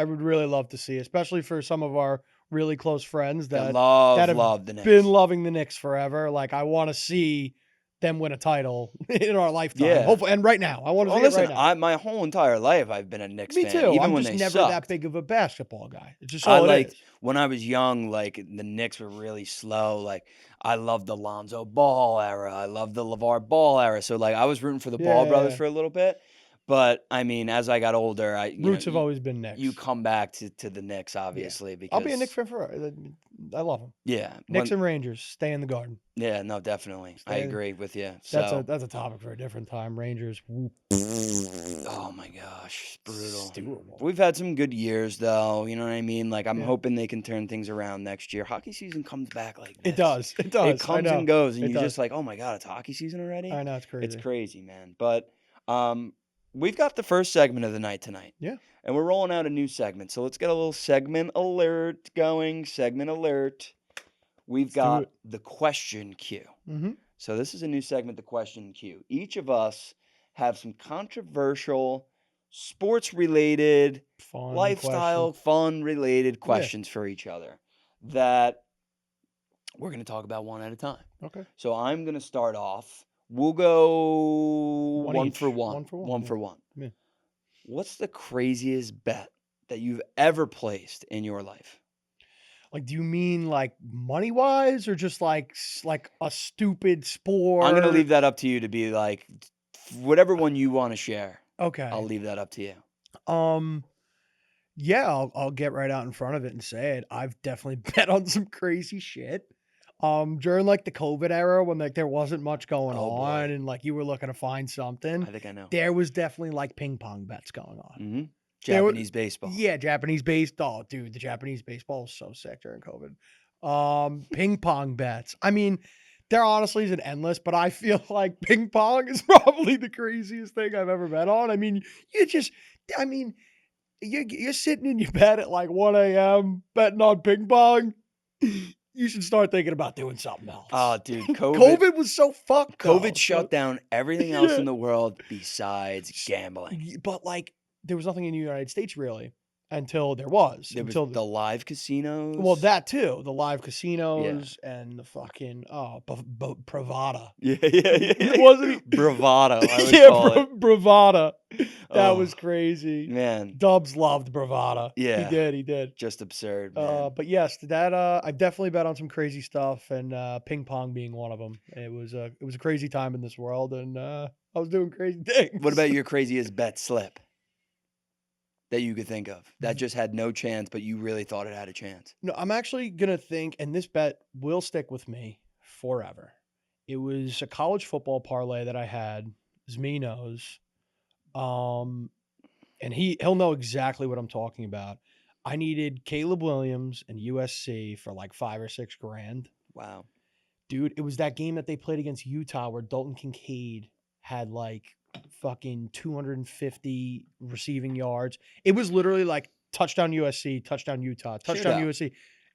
Speaker 3: would really love to see, especially for some of our really close friends
Speaker 2: I
Speaker 3: that have
Speaker 2: love the Knicks.
Speaker 3: been loving the Knicks forever. Like, I want to see them win a title in our lifetime.
Speaker 2: Yeah.
Speaker 3: Hopefully, and right now, I want to
Speaker 2: Well,
Speaker 3: see
Speaker 2: listen,
Speaker 3: it right now.
Speaker 2: my whole entire life I've been a Knicks
Speaker 3: Me
Speaker 2: fan.
Speaker 3: too.
Speaker 2: Even
Speaker 3: I'm
Speaker 2: when
Speaker 3: just
Speaker 2: they
Speaker 3: never
Speaker 2: sucked.
Speaker 3: that big of a basketball guy. It's just
Speaker 2: I
Speaker 3: all it
Speaker 2: liked
Speaker 3: is.
Speaker 2: when I was young, like the Knicks were really slow. Like I loved the Lonzo Ball era. I loved the LeVar Ball era. So like I was rooting for the Ball brothers
Speaker 3: Yeah.
Speaker 2: for a little bit. But I mean, as I got older,
Speaker 3: Roots have always been Knicks.
Speaker 2: you come back to the Knicks, obviously, because
Speaker 3: I'll be a Knicks fan forever. I love them.
Speaker 2: Yeah,
Speaker 3: Knicks and Rangers stay in the Garden.
Speaker 2: yeah, no, definitely, I
Speaker 3: Stay-
Speaker 2: agree with you.
Speaker 3: That's
Speaker 2: So,
Speaker 3: a topic for a different time. Rangers. Whoop.
Speaker 2: oh my gosh, brutal.
Speaker 3: Stewable.
Speaker 2: We've had some good years, though. You know what I mean? Like I'm
Speaker 3: Yeah.
Speaker 2: hoping they can turn things around next year. Hockey season comes back like this.
Speaker 3: It does. It does.
Speaker 2: It comes
Speaker 3: I know.
Speaker 2: and goes, and
Speaker 3: It
Speaker 2: you're
Speaker 3: does.
Speaker 2: just like, oh my god, it's hockey season already.
Speaker 3: I know, it's crazy.
Speaker 2: It's crazy, man. But we've got the first segment of the night tonight.
Speaker 3: Yeah.
Speaker 2: And we're rolling out a new segment. So let's get a little segment alert going. Segment alert. We've
Speaker 3: Let's do
Speaker 2: got
Speaker 3: it.
Speaker 2: the question queue.
Speaker 3: Mm-hmm.
Speaker 2: So this is a new segment, the question queue. Each of us have some controversial, sports-related,
Speaker 3: Fun
Speaker 2: lifestyle,
Speaker 3: question.
Speaker 2: fun-related questions for each other that we're going to talk about one at a time.
Speaker 3: Okay.
Speaker 2: So I'm going to start off. We'll go
Speaker 3: One
Speaker 2: one
Speaker 3: each.
Speaker 2: for one.
Speaker 3: One for one,
Speaker 2: One
Speaker 3: yeah.
Speaker 2: for one.
Speaker 3: Yeah.
Speaker 2: What's the craziest bet that you've ever placed in your life?
Speaker 3: Like, do you mean like money wise, or just like a stupid sport?
Speaker 2: I'm going to leave that up to you to be like whatever one you want to share.
Speaker 3: Okay.
Speaker 2: I'll leave that up to you.
Speaker 3: Yeah, I'll get right out in front of it and say it. I've definitely bet on some crazy shit. During like the COVID era when like there wasn't much going
Speaker 2: Oh, boy.
Speaker 3: on and like you were looking to find something,
Speaker 2: I think I know.
Speaker 3: there was definitely like ping pong bets going on.
Speaker 2: Mm-hmm.
Speaker 3: There were-
Speaker 2: Japanese baseball.
Speaker 3: Yeah, Japanese baseball. Oh, dude, the Japanese baseball was so sick during COVID. Ping pong bets. I mean, there honestly isn't endless, but I feel like ping pong is probably the craziest thing I've ever bet on. I mean, you're sitting in your bed at like 1 a.m. betting on ping pong. You should start thinking about doing something else.
Speaker 2: Oh, dude,
Speaker 3: COVID was so fucked. though,
Speaker 2: COVID shut down everything else in the world besides gambling.
Speaker 3: But like, there was nothing in the United States really until there was.
Speaker 2: There was
Speaker 3: until
Speaker 2: the live casinos.
Speaker 3: well, that too. The live casinos and the fucking Bravada.
Speaker 2: Yeah.
Speaker 3: Wasn't he?
Speaker 2: Bravado, I would call it.
Speaker 3: Bravada. That
Speaker 2: Oh,
Speaker 3: was crazy.
Speaker 2: man,
Speaker 3: Dubs loved Bravada.
Speaker 2: Yeah.
Speaker 3: He did.
Speaker 2: just absurd, man.
Speaker 3: But yes, that I've definitely bet on some crazy stuff, and ping pong being one of them. It was a crazy time in this world, and I was doing crazy things.
Speaker 2: What about your craziest bet slip that you could think of that just had no chance, but you really thought it had a chance?
Speaker 3: No, I'm actually gonna think, and this bet will stick with me forever. It was a college football parlay that I had. Zmi knows. And he'll know exactly what I'm talking about. I needed Caleb Williams and USC for like $5 or $6 grand.
Speaker 2: Wow.
Speaker 3: Dude, it was that game that they played against Utah where Dalton Kincaid had like fucking 250 receiving yards. It was literally like touchdown USC, touchdown Utah, touchdown
Speaker 2: Shootout.
Speaker 3: USC.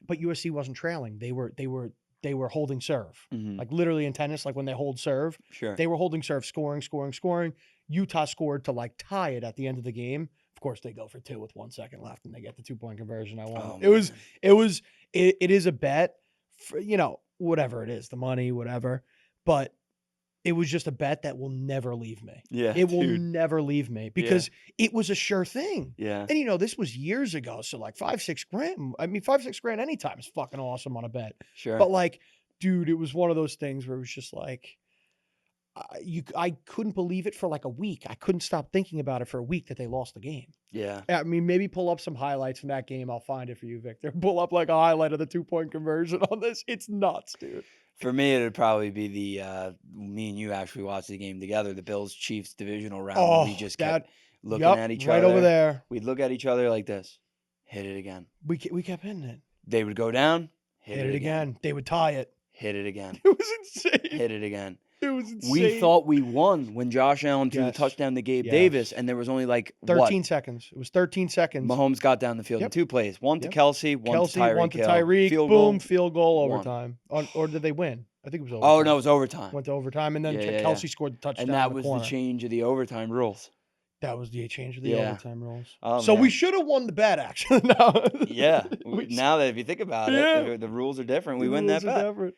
Speaker 3: But USC wasn't trailing. They were holding serve.
Speaker 2: Mhm.
Speaker 3: Like literally in tennis, like when they hold serve,
Speaker 2: Sure.
Speaker 3: they were holding serve, scoring. Utah scored to like tie it at the end of the game. Of course, they go for 2 with 1 second left, and they get the 2-point conversion. I won.
Speaker 2: Oh,
Speaker 3: It is a bet for, whatever it is, the money, whatever. But it was just a bet that will never leave me.
Speaker 2: Yeah.
Speaker 3: It will
Speaker 2: dude.
Speaker 3: never leave me because it was a sure thing.
Speaker 2: Yeah.
Speaker 3: And this was years ago. So like 5-6 grand. I mean, 5-6 grand anytime is fucking awesome on a bet.
Speaker 2: Sure.
Speaker 3: But like, dude, it was one of those things where it was just like, I couldn't believe it for like a week. I couldn't stop thinking about it for a week that they lost the game.
Speaker 2: Yeah.
Speaker 3: I mean, maybe pull up some highlights from that game. I'll find it for you, Victor. Pull up like a highlight of the 2-point conversion on this. It's nuts, dude.
Speaker 2: For me, it would probably be the me and you actually watched the game together, the Bills-Chiefs divisional round.
Speaker 3: Oh,
Speaker 2: we just kept looking
Speaker 3: Yep,
Speaker 2: at each
Speaker 3: right
Speaker 2: other.
Speaker 3: over there.
Speaker 2: We'd look at each other like this. Hit it again.
Speaker 3: We kept hitting it.
Speaker 2: They would go down.
Speaker 3: Hit it again. They would tie it.
Speaker 2: Hit it again.
Speaker 3: It was insane.
Speaker 2: Hit it again.
Speaker 3: It was insane.
Speaker 2: We thought we won when Josh Allen threw the
Speaker 3: Yes.
Speaker 2: touchdown to Gabe
Speaker 3: Yes.
Speaker 2: Davis, and there was only like
Speaker 3: 13 seconds. It was 13 seconds.
Speaker 2: Mahomes got down the field in
Speaker 3: Yep.
Speaker 2: 2 plays. One to
Speaker 3: Yep.
Speaker 2: Kelsey, one
Speaker 3: Kelsey,
Speaker 2: to Tyreek.
Speaker 3: one to
Speaker 2: Hill.
Speaker 3: Tyreek.
Speaker 2: Field
Speaker 3: Boom,
Speaker 2: goal.
Speaker 3: field goal,
Speaker 2: Won.
Speaker 3: overtime. Or did they win? I think it was overtime.
Speaker 2: Oh, no, it was overtime.
Speaker 3: Went to overtime, and then
Speaker 2: Yeah,
Speaker 3: Kelsey scored the touchdown.
Speaker 2: And that
Speaker 3: in
Speaker 2: was
Speaker 3: corner.
Speaker 2: the change of the overtime rules.
Speaker 3: That was the change of the
Speaker 2: Yeah.
Speaker 3: overtime rules.
Speaker 2: Oh,
Speaker 3: So we
Speaker 2: man.
Speaker 3: should have won the bet, actually. No.
Speaker 2: Yeah.
Speaker 3: We-
Speaker 2: Now that if you think about
Speaker 3: Yeah.
Speaker 2: it, the rules are different. We
Speaker 3: the
Speaker 2: win that
Speaker 3: rules are
Speaker 2: bet.
Speaker 3: different.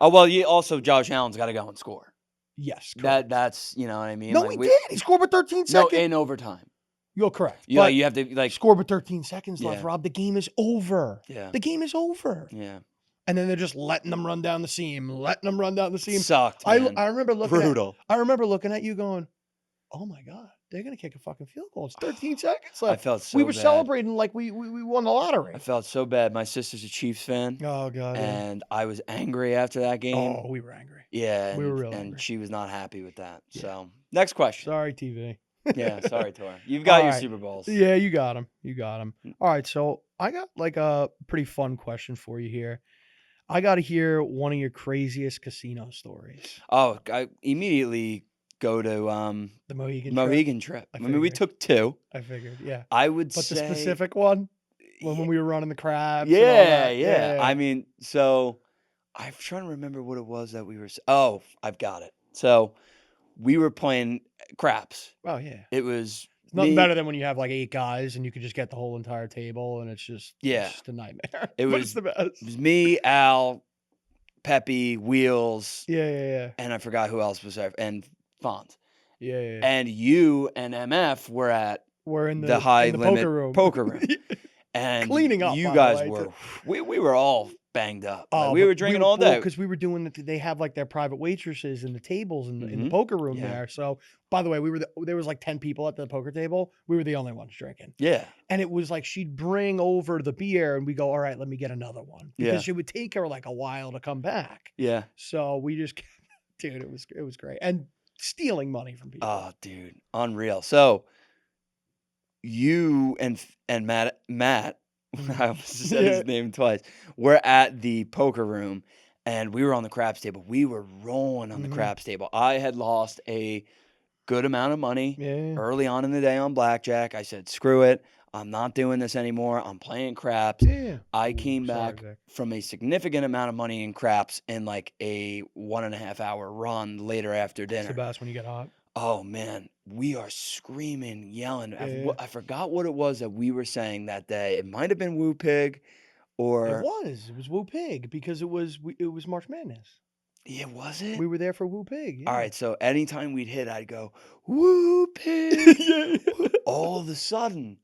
Speaker 2: Oh, well, also Josh Allen's got to go and score.
Speaker 3: Yes. Correct.
Speaker 2: That's, you know what I mean?
Speaker 3: No,
Speaker 2: Like,
Speaker 3: he did. He scored with 13
Speaker 2: No,
Speaker 3: seconds.
Speaker 2: in overtime.
Speaker 3: You're correct.
Speaker 2: Yeah,
Speaker 3: But
Speaker 2: you have to, like,
Speaker 3: scored with 13 seconds left,
Speaker 2: Yeah.
Speaker 3: Rob. The game is over.
Speaker 2: yeah.
Speaker 3: The game is over.
Speaker 2: Yeah.
Speaker 3: And then they're just letting them run down the seam,
Speaker 2: Sucked, man.
Speaker 3: I remember looking
Speaker 2: Brutal.
Speaker 3: I remember looking at you going, oh my God, they're going to kick a fucking field goal. It's 13 seconds
Speaker 2: I
Speaker 3: left.
Speaker 2: felt so
Speaker 3: We were
Speaker 2: bad.
Speaker 3: celebrating like we won the lottery.
Speaker 2: I felt so bad. My sister's a Chiefs fan,
Speaker 3: Oh, God. yeah.
Speaker 2: and I was angry after that game.
Speaker 3: Oh, we were angry.
Speaker 2: Yeah,
Speaker 3: we were
Speaker 2: and,
Speaker 3: real
Speaker 2: and
Speaker 3: angry.
Speaker 2: she was not happy with that.
Speaker 3: Yeah.
Speaker 2: So, next question.
Speaker 3: Sorry, TV.
Speaker 2: Yeah, sorry, Tor. You've got
Speaker 3: All
Speaker 2: your
Speaker 3: right.
Speaker 2: Super Bowls.
Speaker 3: Yeah, you got him. You got him.
Speaker 2: Mm.
Speaker 3: All right, so I got like a pretty fun question for you here. I got to hear one of your craziest casino stories.
Speaker 2: Oh, I immediately go to
Speaker 3: The Mohegan trip.
Speaker 2: Mohegan trip.
Speaker 3: I
Speaker 2: I mean, we
Speaker 3: figured.
Speaker 2: took 2.
Speaker 3: I figured, yeah.
Speaker 2: I would
Speaker 3: But
Speaker 2: say
Speaker 3: the specific one, when we were running the crabs. and all
Speaker 2: Yeah,
Speaker 3: that.
Speaker 2: yeah. I mean, so I'm trying to remember what it was that we were. Oh, I've got it. So we were playing craps.
Speaker 3: Oh yeah.
Speaker 2: It was
Speaker 3: Nothing
Speaker 2: me-
Speaker 3: better than when you have like 8 guys and you could just get the whole entire table and it's just
Speaker 2: Yeah.
Speaker 3: it's just a nightmare.
Speaker 2: It
Speaker 3: But
Speaker 2: was-
Speaker 3: it's the best.
Speaker 2: It was me, Al, Pepe, Wheels,
Speaker 3: Yeah.
Speaker 2: and I forgot who else was there, and Fonz.
Speaker 3: Yeah.
Speaker 2: And you and MF were at
Speaker 3: We're in
Speaker 2: the high
Speaker 3: in the
Speaker 2: limit poker room. And
Speaker 3: Cleaning up,
Speaker 2: you
Speaker 3: by the
Speaker 2: guys
Speaker 3: way,
Speaker 2: were,
Speaker 3: too.
Speaker 2: we were all banged up. Like,
Speaker 3: Oh,
Speaker 2: we
Speaker 3: but
Speaker 2: were drinking all day.
Speaker 3: because we were doing they have like their private waitresses in the tables in the
Speaker 2: Mhm.
Speaker 3: poker room
Speaker 2: Yeah.
Speaker 3: there. So by the way, there was like 10 people at the poker table. We were the only ones drinking.
Speaker 2: Yeah.
Speaker 3: And it was like she'd bring over the beer and we go, all right, let me get another one. Because
Speaker 2: Yeah.
Speaker 3: it would take her like a while to come back.
Speaker 2: Yeah.
Speaker 3: So we just dude, it was great. And stealing money from people.
Speaker 2: Oh, dude, unreal. So you and Matt, I almost said
Speaker 3: Yeah.
Speaker 2: his name twice. We're at the poker room, and we were on the craps table. We were rolling on the
Speaker 3: Mhm.
Speaker 2: craps table. I had lost a good amount of money
Speaker 3: Yeah.
Speaker 2: early on in the day on blackjack. I said, "Screw it, I'm not doing this anymore. I'm playing craps."
Speaker 3: Yeah.
Speaker 2: I
Speaker 3: Ooh,
Speaker 2: came
Speaker 3: sorry,
Speaker 2: back
Speaker 3: Vic.
Speaker 2: from a significant amount of money in craps in like a 1.5 hour run later after
Speaker 3: It's
Speaker 2: dinner.
Speaker 3: the best when you get hot.
Speaker 2: Oh man, we are screaming, yelling.
Speaker 3: Yeah.
Speaker 2: I forgot what it was that we were saying that day. It might have been Woo Pig,
Speaker 3: It
Speaker 2: or
Speaker 3: was Woo Pig because it was March Madness.
Speaker 2: yeah, was it?
Speaker 3: We were there for Woo Pig.
Speaker 2: All
Speaker 3: yeah.
Speaker 2: right, so anytime we'd hit, I'd go Woo Pig. All of a sudden,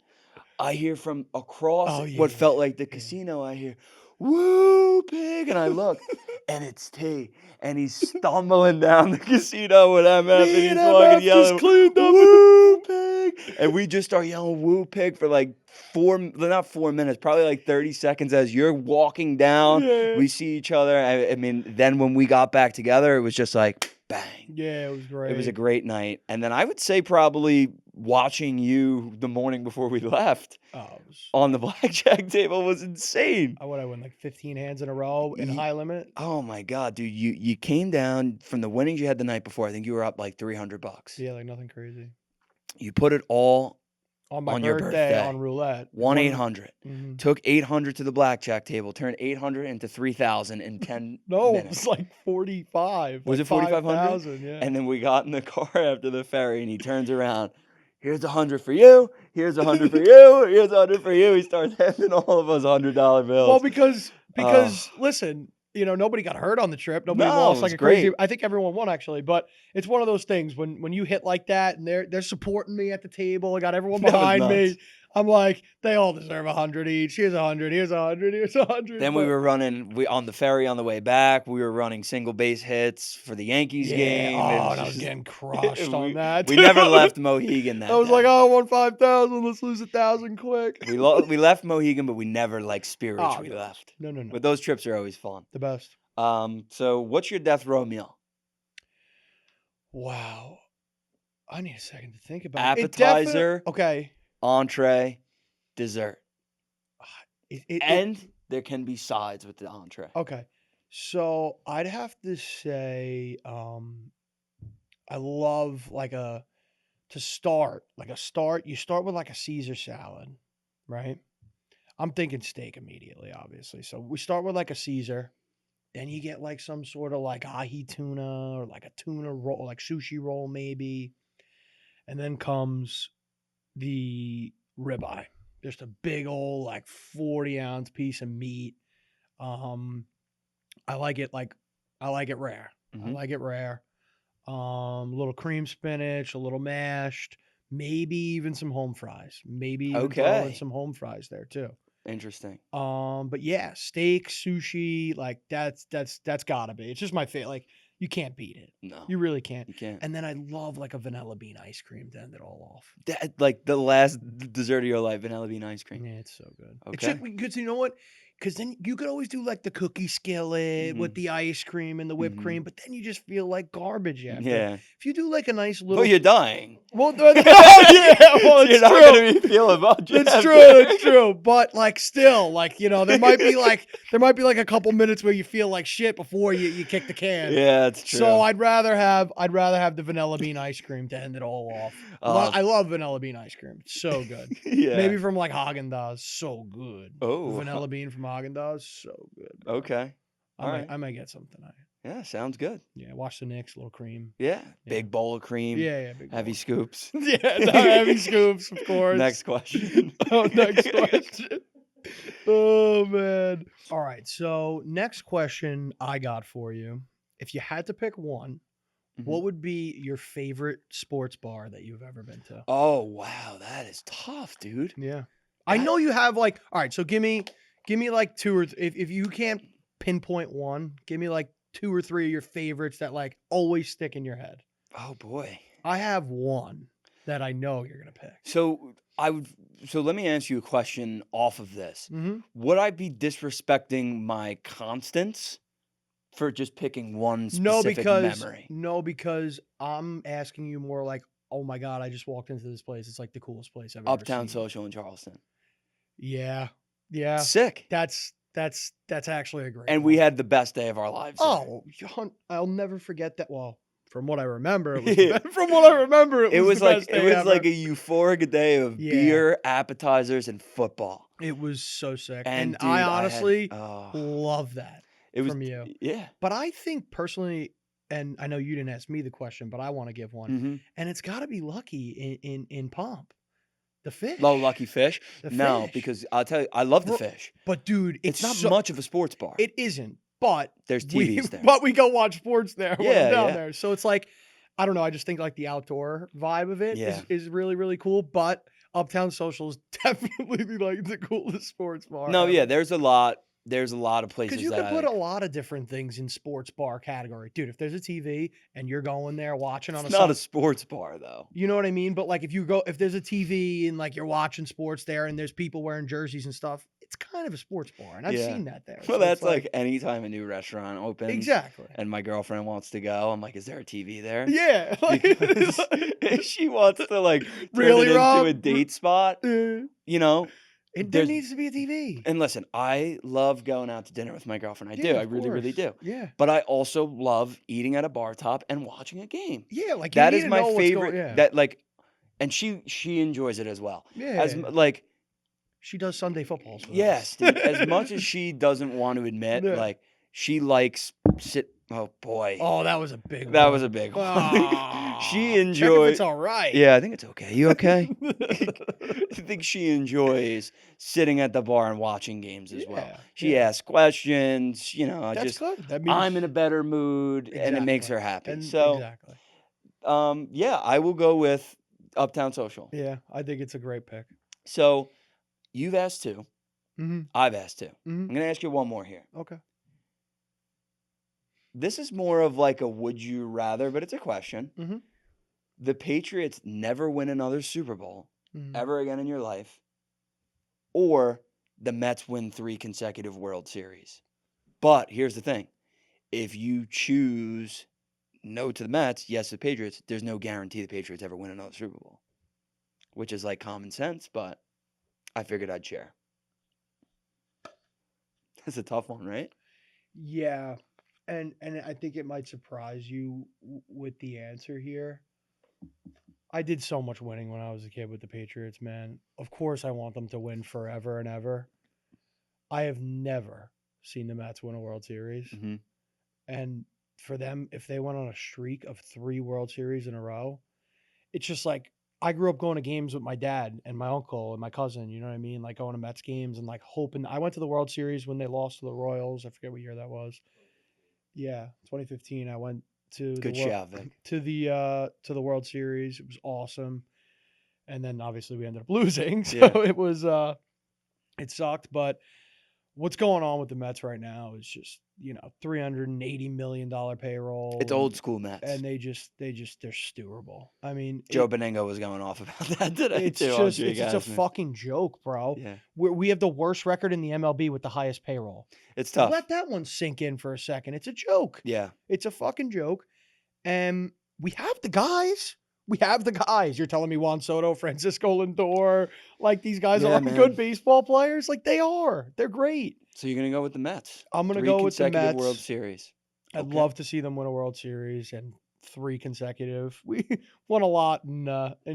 Speaker 2: I hear from across
Speaker 3: Oh,
Speaker 2: what
Speaker 3: yeah,
Speaker 2: felt like the
Speaker 3: yeah.
Speaker 2: casino. I hear Woo Pig, and I look, and it's T, and he's stumbling down the casino with MF, and he's fucking yelling
Speaker 3: cleaned up.
Speaker 2: Woo Pig. Pig. And we just start yelling Woo Pig for like not 4 minutes, probably like 30 seconds as you're walking down.
Speaker 3: Yeah.
Speaker 2: We see each other. I mean, then when we got back together, it was just like bang.
Speaker 3: Yeah, it was great.
Speaker 2: It was a great night. And then I would say probably watching you the morning before we left on the blackjack table was insane.
Speaker 3: I won like 15 hands in a row in high limit.
Speaker 2: Oh my God, dude. You came down from the winnings you had the night before. I think you were up like $300.
Speaker 3: Yeah, like nothing crazy.
Speaker 2: You put it all
Speaker 3: on my
Speaker 2: on
Speaker 3: birthday,
Speaker 2: your birthday
Speaker 3: on roulette.
Speaker 2: 1-800. Took 800 to the blackjack table, turned 800 into 3,000 in 10
Speaker 3: No,
Speaker 2: minutes.
Speaker 3: it was like 45.
Speaker 2: Was
Speaker 3: like
Speaker 2: it 4,500?
Speaker 3: Yeah.
Speaker 2: And then we got in the car after the ferry, and he turns around. Here's 100 for you. Here's 100 for you. Here's 100 for you. He starts handing all of us $100 bills.
Speaker 3: Well, because listen, nobody got hurt on the trip. Nobody lost like a
Speaker 2: great.
Speaker 3: crazy. I think everyone won actually, but it's one of those things when you hit like that and they're supporting me at the table. I got everyone behind me. I'm like, they all deserve 100 each. Here's 100. Here's 100. Here's 100.
Speaker 2: Then we were running on the ferry on the way back. We were running single base hits for the Yankees game.
Speaker 3: Oh, and I was getting crushed on that.
Speaker 2: We never left Mohegan that
Speaker 3: I was
Speaker 2: day.
Speaker 3: like, I won 5,000. Let's lose 1,000 quick.
Speaker 2: We left Mohegan, but we never spiritually left.
Speaker 3: No.
Speaker 2: But those trips are always fun.
Speaker 3: The best.
Speaker 2: So what's your death row meal?
Speaker 3: Wow. I need a second to think about it.
Speaker 2: Appetizer.
Speaker 3: Okay.
Speaker 2: Entree, dessert.
Speaker 3: And
Speaker 2: there can be sides with the entree.
Speaker 3: Okay. So I'd have to say I love you start with like a Caesar salad, right? I'm thinking steak immediately, obviously. So we start with like a Caesar. Then you get like some sort of like ahi tuna or like a tuna roll, like sushi roll maybe. And then comes the ribeye, just a big old like 40-ounce piece of meat. I like it rare.
Speaker 2: Mm-hmm.
Speaker 3: I like it rare. A little cream spinach, a little mashed, maybe even some home fries. Maybe even throw in some home fries there too.
Speaker 2: Interesting.
Speaker 3: But yeah, steak, sushi, like that's gotta be. It's just my favorite. Like you can't beat it.
Speaker 2: No,
Speaker 3: you really can't.
Speaker 2: You can't.
Speaker 3: And then I love like a vanilla bean ice cream to end it all off.
Speaker 2: That like the last dessert of your life, vanilla bean ice cream.
Speaker 3: Yeah, it's so good.
Speaker 2: Okay.
Speaker 3: Because you know what? Because then you could always do like the cookie skillet with the ice cream and the whipped cream, but then you just feel like garbage after.
Speaker 2: Yeah.
Speaker 3: If you do like a nice little.
Speaker 2: Well, you're dying.
Speaker 3: Well, yeah. Well,
Speaker 2: you're not going to be feeling much.
Speaker 3: It's true. It's true. But like, still, like there might be like a couple minutes where you feel like shit before you kick the can.
Speaker 2: Yeah, it's true.
Speaker 3: So I'd rather have the vanilla bean ice cream to end it all off. I love vanilla bean ice cream. It's so good.
Speaker 2: Yeah.
Speaker 3: Maybe from like Haagen-Dazs. So good.
Speaker 2: Oh.
Speaker 3: Vanilla bean from Haagen-Dazs. So good.
Speaker 2: Okay.
Speaker 3: I might get some tonight.
Speaker 2: Yeah, sounds good.
Speaker 3: Yeah, watch the Knicks, little cream.
Speaker 2: Yeah. Big bowl of cream.
Speaker 3: Yeah, big
Speaker 2: heavy
Speaker 3: bowl.
Speaker 2: scoops.
Speaker 3: Yeah, heavy scoops, of course.
Speaker 2: Next question.
Speaker 3: Next question. Oh, man. All right, so next question I got for you. If you had to pick one, what would be your favorite sports bar that you've ever been to?
Speaker 2: Oh, wow. That is tough, dude.
Speaker 3: Yeah. I know you have all right, so give me like two or if you can't pinpoint one, give me like 2 or 3 of your favorites that like always stick in your head.
Speaker 2: Oh boy.
Speaker 3: I have one that I know you're going to pick.
Speaker 2: So let me ask you a question off of this.
Speaker 3: Mm-hmm.
Speaker 2: Would I be disrespecting my constants for just picking one specific memory?
Speaker 3: No, because I'm asking you more like, oh my God, I just walked into this place. It's like the coolest place I've ever seen.
Speaker 2: Uptown Social in Charleston.
Speaker 3: Yeah.
Speaker 2: Sick.
Speaker 3: That's actually a great
Speaker 2: And
Speaker 3: one.
Speaker 2: we had the best day of our lives.
Speaker 3: Oh, I'll never forget that. Well, from what I remember, it was it was
Speaker 2: like a euphoric day of beer, appetizers, and football.
Speaker 3: It was so sick,
Speaker 2: and dude,
Speaker 3: I honestly love that from you.
Speaker 2: Yeah,
Speaker 3: but I think personally, and I know you didn't ask me the question, but I want to give one, and it's got to be Lucky in Pomp. The fish.
Speaker 2: Low Lucky Fish?
Speaker 3: No,
Speaker 2: because I'll tell you, I love the fish.
Speaker 3: But dude,
Speaker 2: it's not much of a sports bar.
Speaker 3: It isn't, but
Speaker 2: there's TVs there.
Speaker 3: But we go watch sports there when I'm down there. So it's like, I don't know, I just think like the outdoor vibe of it is really, really cool. But Uptown Social is definitely like the coolest sports bar.
Speaker 2: No, yeah, there's a lot there's a lot of places
Speaker 3: Because you
Speaker 2: that
Speaker 3: could
Speaker 2: I
Speaker 3: put a
Speaker 2: like.
Speaker 3: lot of different things in sports bar category. Dude, if there's a TV and you're going there watching on
Speaker 2: It's
Speaker 3: a
Speaker 2: not a
Speaker 3: Sun,
Speaker 2: sports bar though.
Speaker 3: you know what I mean? But like if there's a TV and like you're watching sports there and there's people wearing jerseys and stuff, it's kind of a sports bar. And I've
Speaker 2: Yeah.
Speaker 3: seen that there.
Speaker 2: Well,
Speaker 3: So it's
Speaker 2: that's like anytime a new restaurant opens
Speaker 3: exactly.
Speaker 2: and my girlfriend wants to go, I'm like, is there a TV there?
Speaker 3: Yeah. Like,
Speaker 2: Because if she wants to like turn
Speaker 3: really,
Speaker 2: it into
Speaker 3: Rob?
Speaker 2: a date spot,
Speaker 3: There
Speaker 2: you know, there's
Speaker 3: needs to be a TV.
Speaker 2: and listen, I love going out to dinner with my girlfriend. I do.
Speaker 3: Yeah,
Speaker 2: I
Speaker 3: of
Speaker 2: really, really
Speaker 3: course.
Speaker 2: do.
Speaker 3: Yeah.
Speaker 2: But I also love eating at a bar top and watching a game.
Speaker 3: Yeah, like you
Speaker 2: That
Speaker 3: need
Speaker 2: is
Speaker 3: to
Speaker 2: my
Speaker 3: know what's
Speaker 2: favorite.
Speaker 3: going. Yeah.
Speaker 2: That like, and she enjoys it as well. As
Speaker 3: Yeah.
Speaker 2: like,
Speaker 3: She does Sunday footballs with
Speaker 2: yes,
Speaker 3: us.
Speaker 2: dude. As much as she doesn't want to admit,
Speaker 3: Yeah.
Speaker 2: like she likes Oh boy,
Speaker 3: Oh, that was a big
Speaker 2: that
Speaker 3: one.
Speaker 2: was a big one.
Speaker 3: Ah,
Speaker 2: She
Speaker 3: check if
Speaker 2: enjoys.
Speaker 3: it's all right.
Speaker 2: Yeah, I think it's okay. You okay? I think she enjoys sitting at the bar and watching games as well.
Speaker 3: Yeah,
Speaker 2: She
Speaker 3: yeah.
Speaker 2: asks questions,
Speaker 3: That's
Speaker 2: just
Speaker 3: good. That means
Speaker 2: I'm in a better mood and it makes her happy.
Speaker 3: And
Speaker 2: So,
Speaker 3: exactly.
Speaker 2: yeah, I will go with Uptown Social.
Speaker 3: Yeah, I think it's a great pick.
Speaker 2: So, you've asked two.
Speaker 3: Mm-hmm.
Speaker 2: I've asked two.
Speaker 3: Mm-hmm.
Speaker 2: I'm going to ask you one more here.
Speaker 3: Okay.
Speaker 2: This is more of like a would you rather, but it's a question.
Speaker 3: Mm-hmm.
Speaker 2: The Patriots never win another Super Bowl
Speaker 3: Mm-hmm.
Speaker 2: ever again in your life, or the Mets win 3 consecutive World Series. But here's the thing. If you choose no to the Mets, yes to the Patriots, there's no guarantee the Patriots ever win another Super Bowl, which is like common sense, but I figured I'd share. That's a tough one, right?
Speaker 3: Yeah, and I think it might surprise you with the answer here. I did so much winning when I was a kid with the Patriots, man. Of course, I want them to win forever and ever. I have never seen the Mets win a World Series.
Speaker 2: Mm-hmm.
Speaker 3: And for them, if they went on a streak of 3 World Series in a row, it's just like I grew up going to games with my dad and my uncle and my cousin, you know what I mean? Like going to Mets games and like hoping. I went to the World Series when they lost to the Royals. I forget what year that was. Yeah, 2015. I went to
Speaker 2: Good shout, Vic.
Speaker 3: to the World Series. It was awesome. And then obviously we ended up losing. So
Speaker 2: Yeah.
Speaker 3: it was it sucked, but what's going on with the Mets right now is just, $380 million payroll.
Speaker 2: It's old school Mets.
Speaker 3: And they're stewable. I mean,
Speaker 2: Joe Benigno was going off about that today
Speaker 3: it's
Speaker 2: too.
Speaker 3: just a fucking joke, bro.
Speaker 2: Yeah.
Speaker 3: We have the worst record in the MLB with the highest payroll.
Speaker 2: It's tough.
Speaker 3: Let that one sink in for a second. It's a joke.
Speaker 2: Yeah.
Speaker 3: It's a fucking joke. And we have the guys. We have the guys. You're telling me Juan Soto, Francisco Lindor, like these guys
Speaker 2: Yeah,
Speaker 3: aren't
Speaker 2: man.
Speaker 3: good baseball players? Like they are. They're great.
Speaker 2: So you're gonna go with the Mets?
Speaker 3: I'm gonna
Speaker 2: 3
Speaker 3: go with the
Speaker 2: consecutive
Speaker 3: Mets.
Speaker 2: World Series.
Speaker 3: I'd
Speaker 2: Okay.
Speaker 3: love to see them win a World Series and 3 consecutive. We won a lot in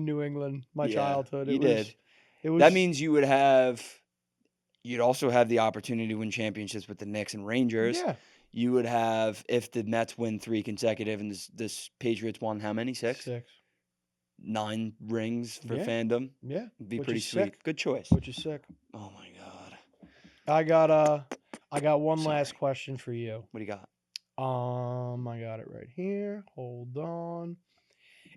Speaker 3: New England, my
Speaker 2: Yeah,
Speaker 3: childhood.
Speaker 2: you did.
Speaker 3: It was
Speaker 2: That means you'd also have the opportunity to win championships with the Knicks and Rangers.
Speaker 3: yeah,
Speaker 2: You would have, if the Mets win 3 consecutive and this Patriots won how many? 6? 9 rings for
Speaker 3: Yeah.
Speaker 2: fandom.
Speaker 3: Yeah,
Speaker 2: It'd be
Speaker 3: which
Speaker 2: pretty
Speaker 3: is
Speaker 2: sweet.
Speaker 3: sick.
Speaker 2: Good choice.
Speaker 3: Which is sick.
Speaker 2: Oh my God.
Speaker 3: I got one last
Speaker 2: Sorry.
Speaker 3: question for you.
Speaker 2: What do you got?
Speaker 3: I got it right here. Hold on.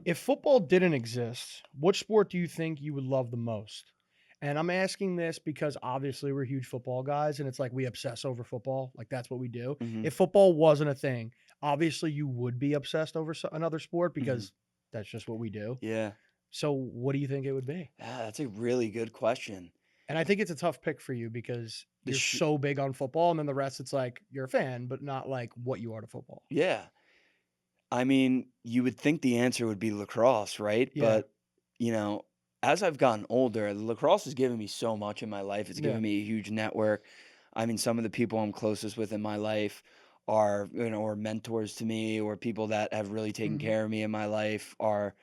Speaker 3: If football didn't exist, what sport do you think you would love the most? And I'm asking this because obviously we're huge football guys and it's like we obsess over football. Like that's what we do.
Speaker 2: Mhm.
Speaker 3: If football wasn't a thing, obviously you would be obsessed over another sport because that's just what we do.
Speaker 2: Yeah.
Speaker 3: So what do you think it would be?
Speaker 2: Yeah, that's a really good question.
Speaker 3: And I think it's a tough pick for you because
Speaker 2: The
Speaker 3: you're
Speaker 2: sh-
Speaker 3: so big on football and then the rest it's like you're a fan, but not like what you are to football.
Speaker 2: Yeah. I mean, you would think the answer would be lacrosse, right?
Speaker 3: Yeah.
Speaker 2: But, as I've gotten older, lacrosse has given me so much in my life. It's given
Speaker 3: Yeah.
Speaker 2: me a huge network. I mean, some of the people I'm closest with in my life are, or mentors to me, or people that have really taken
Speaker 3: Mhm.
Speaker 2: care of me in my life are,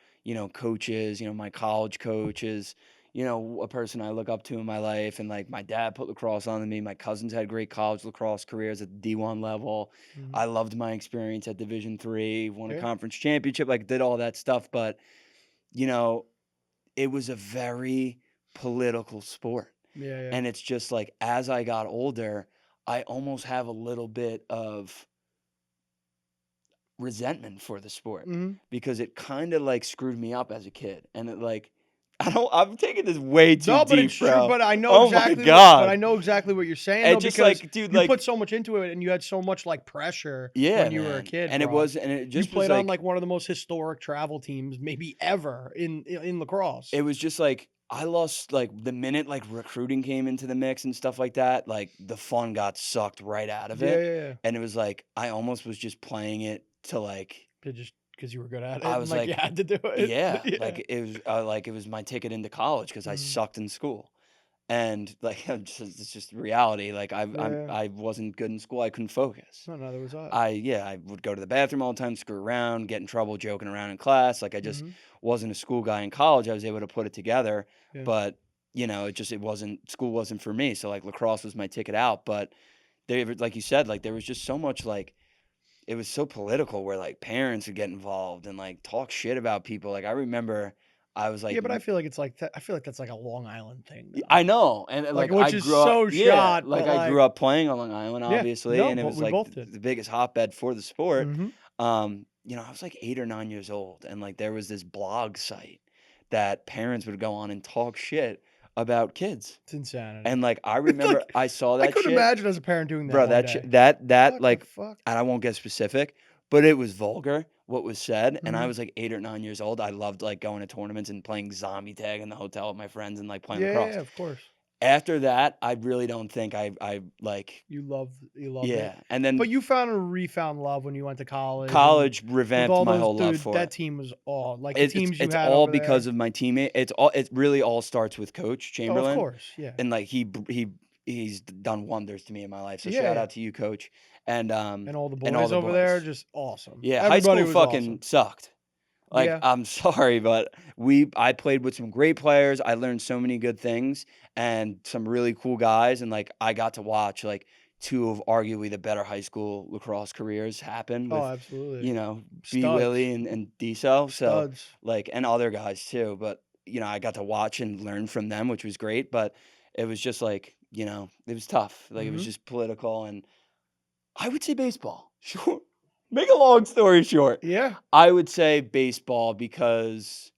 Speaker 2: coaches, my college coaches, a person I look up to in my life. And like my dad put lacrosse on me. My cousins had great college lacrosse careers at the D1 level.
Speaker 3: Mhm.
Speaker 2: I loved my experience at Division III, won a
Speaker 3: Yeah.
Speaker 2: conference championship, like did all that stuff. But, it was a very political sport.
Speaker 3: Yeah, yeah.
Speaker 2: And it's just like, as I got older, I almost have a little bit of resentment for the sport
Speaker 3: Mhm.
Speaker 2: because it kind of like screwed me up as a kid. And it like I'm taking this way too
Speaker 3: No, but
Speaker 2: deep,
Speaker 3: it's true.
Speaker 2: bro.
Speaker 3: But I know
Speaker 2: Oh
Speaker 3: exactly.
Speaker 2: my God.
Speaker 3: But I know exactly what you're saying,
Speaker 2: And
Speaker 3: though,
Speaker 2: just
Speaker 3: because
Speaker 2: like, dude,
Speaker 3: you
Speaker 2: like,
Speaker 3: put so much into it, and you had so much like pressure
Speaker 2: yeah,
Speaker 3: when you were a
Speaker 2: man.
Speaker 3: kid,
Speaker 2: And
Speaker 3: bro.
Speaker 2: it
Speaker 3: You
Speaker 2: just was
Speaker 3: played on
Speaker 2: like
Speaker 3: like one of the most historic travel teams maybe ever in lacrosse.
Speaker 2: it was just like I lost like the minute like recruiting came into the mix and stuff like that, like the fun got sucked right out of it.
Speaker 3: Yeah.
Speaker 2: And it was like I almost was just playing it to like
Speaker 3: Just because you were good at it,
Speaker 2: I
Speaker 3: and
Speaker 2: was
Speaker 3: like you
Speaker 2: like,
Speaker 3: had to do it.
Speaker 2: yeah,
Speaker 3: Yeah.
Speaker 2: like it was my ticket into college because I
Speaker 3: Mhm.
Speaker 2: sucked in school. And like it's just reality. Like
Speaker 3: Yeah.
Speaker 2: I wasn't good in school. I couldn't focus.
Speaker 3: No, neither was I.
Speaker 2: I would go to the bathroom all the time, screw around, get in trouble, joking around in class. Like I just
Speaker 3: Mhm.
Speaker 2: wasn't a school guy in college. I was able to put it together,
Speaker 3: Yeah.
Speaker 2: but it wasn't school wasn't for me. So like lacrosse was my ticket out. But like you said, like there was just so much like it was so political where like parents would get involved and like talk shit about people. Like I remember I was like
Speaker 3: Yeah, but I feel like it's like I feel like that's like a Long Island thing,
Speaker 2: I
Speaker 3: though.
Speaker 2: know, and
Speaker 3: Like,
Speaker 2: like I
Speaker 3: which is
Speaker 2: grew up,
Speaker 3: so
Speaker 2: yeah,
Speaker 3: shot,
Speaker 2: like
Speaker 3: but
Speaker 2: I
Speaker 3: like,
Speaker 2: grew up playing on Long Island,
Speaker 3: yeah,
Speaker 2: obviously,
Speaker 3: no,
Speaker 2: and it
Speaker 3: but
Speaker 2: was
Speaker 3: we
Speaker 2: like
Speaker 3: both did.
Speaker 2: the biggest hotbed for the sport.
Speaker 3: Hmm.
Speaker 2: I was like 8 or 9 years old, and like there was this blog site that parents would go on and talk shit about kids,
Speaker 3: It's insanity.
Speaker 2: and like I remember
Speaker 3: Like,
Speaker 2: I saw
Speaker 3: I
Speaker 2: that
Speaker 3: couldn't
Speaker 2: shit,
Speaker 3: imagine as a parent doing that
Speaker 2: bro.
Speaker 3: one
Speaker 2: That
Speaker 3: day.
Speaker 2: that
Speaker 3: What the
Speaker 2: like,
Speaker 3: fuck?
Speaker 2: and I won't get specific, but it was vulgar what was said, and I
Speaker 3: Mhm.
Speaker 2: was like 8 or 9 years old. I loved like going to tournaments and playing zombie tag in the hotel with my friends and like playing lacrosse.
Speaker 3: Yeah, of course.
Speaker 2: After that, I really don't think I like
Speaker 3: You loved it.
Speaker 2: yeah, and then
Speaker 3: But you found and refound love when you went to college, and
Speaker 2: college
Speaker 3: with
Speaker 2: revamped
Speaker 3: all
Speaker 2: my
Speaker 3: those,
Speaker 2: whole love
Speaker 3: dude,
Speaker 2: for it.
Speaker 3: that team was all like the teams you
Speaker 2: It's
Speaker 3: had
Speaker 2: all
Speaker 3: over
Speaker 2: because
Speaker 3: there.
Speaker 2: of my teammate. It really all starts with Coach
Speaker 3: Oh, of
Speaker 2: Chamberlain,
Speaker 3: course. Yeah.
Speaker 2: and like he's done wonders to me in my life. So shout
Speaker 3: Yeah.
Speaker 2: out to you, Coach, and
Speaker 3: And all the
Speaker 2: and all
Speaker 3: boys
Speaker 2: the
Speaker 3: over there,
Speaker 2: boys.
Speaker 3: just awesome.
Speaker 2: Yeah, high
Speaker 3: Everybody
Speaker 2: school
Speaker 3: was
Speaker 2: fucking
Speaker 3: awesome.
Speaker 2: sucked. Like,
Speaker 3: Yeah.
Speaker 2: I'm sorry, but I played with some great players. I learned so many good things and some really cool guys. And like, I got to watch like two of arguably the better high school lacrosse careers happen
Speaker 3: Oh,
Speaker 2: with,
Speaker 3: absolutely.
Speaker 2: B
Speaker 3: Studs.
Speaker 2: Willie and Deso. So
Speaker 3: Studs.
Speaker 2: like, and other guys too. But, I got to watch and learn from them, which was great. But it was just like, it was tough. Like, it was
Speaker 3: Mhm.
Speaker 2: just political. And I would say baseball. Sure. Make a long story short.
Speaker 3: Yeah.
Speaker 2: I would say baseball because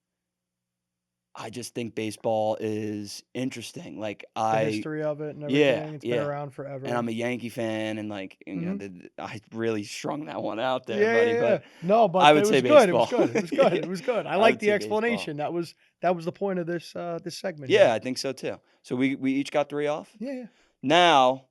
Speaker 2: I just think baseball is interesting. Like
Speaker 3: The history of it and
Speaker 2: yeah,
Speaker 3: everything. It's been
Speaker 2: yeah.
Speaker 3: around
Speaker 2: And
Speaker 3: forever.
Speaker 2: I'm a Yankee fan, and like
Speaker 3: Mhm.
Speaker 2: I really strung that one out there, buddy.
Speaker 3: Yeah.
Speaker 2: But
Speaker 3: No,
Speaker 2: I
Speaker 3: but
Speaker 2: would
Speaker 3: it
Speaker 2: say
Speaker 3: was good. It was
Speaker 2: baseball.
Speaker 3: good. It was good. It was good. I
Speaker 2: I
Speaker 3: like
Speaker 2: would
Speaker 3: the
Speaker 2: say baseball.
Speaker 3: explanation. That was the point of this segment
Speaker 2: Yeah,
Speaker 3: here.
Speaker 2: I think so too. So we each got 3 off.
Speaker 3: Yeah.
Speaker 2: Now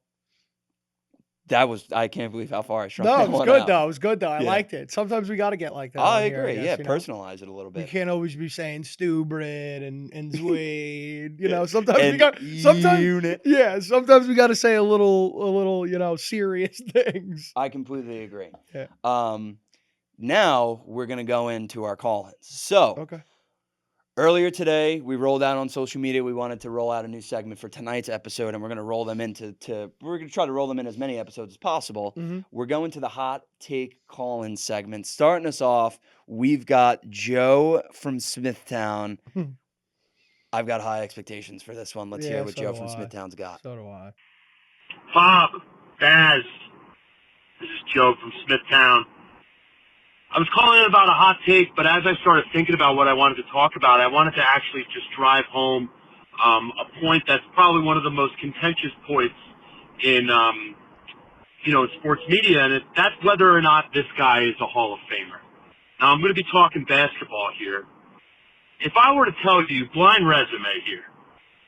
Speaker 2: I can't believe how far I shrunk
Speaker 3: No,
Speaker 2: that
Speaker 3: it was
Speaker 2: one
Speaker 3: good
Speaker 2: out.
Speaker 3: though. It was good though. I
Speaker 2: Yeah,
Speaker 3: liked it. Sometimes we got to get like that
Speaker 2: I
Speaker 3: on here, I
Speaker 2: agree. Yeah,
Speaker 3: guess,
Speaker 2: personalize it a little
Speaker 3: You
Speaker 2: bit.
Speaker 3: can't always be saying stupid and Zwade. Sometimes we
Speaker 2: And
Speaker 3: got
Speaker 2: unit.
Speaker 3: sometimes we got to say a little, serious things.
Speaker 2: I completely agree.
Speaker 3: Yeah.
Speaker 2: Now we're gonna go into our call-ins. So
Speaker 3: Okay.
Speaker 2: earlier today, we rolled out on social media. We wanted to roll out a new segment for tonight's episode, and we're gonna roll them we're gonna try to roll them in as many episodes as possible.
Speaker 3: Mhm.
Speaker 2: We're going to the hot take call-in segment. Starting us off, we've got Joe from Smithtown. I've got high expectations for this one. Let's hear
Speaker 3: Yeah,
Speaker 2: what
Speaker 3: so
Speaker 2: Joe
Speaker 3: do
Speaker 2: from
Speaker 3: I.
Speaker 2: Smithtown's got.
Speaker 3: So do I.
Speaker 1: Bob, Baz, this is Joe from Smithtown. I was calling in about a hot take, but as I started thinking about what I wanted to talk about, I wanted to actually just drive home a point that's probably one of the most contentious points in, in sports media, and that's whether or not this guy is a Hall of Famer. Now, I'm going to be talking basketball here. If I were to tell you, blind resume here,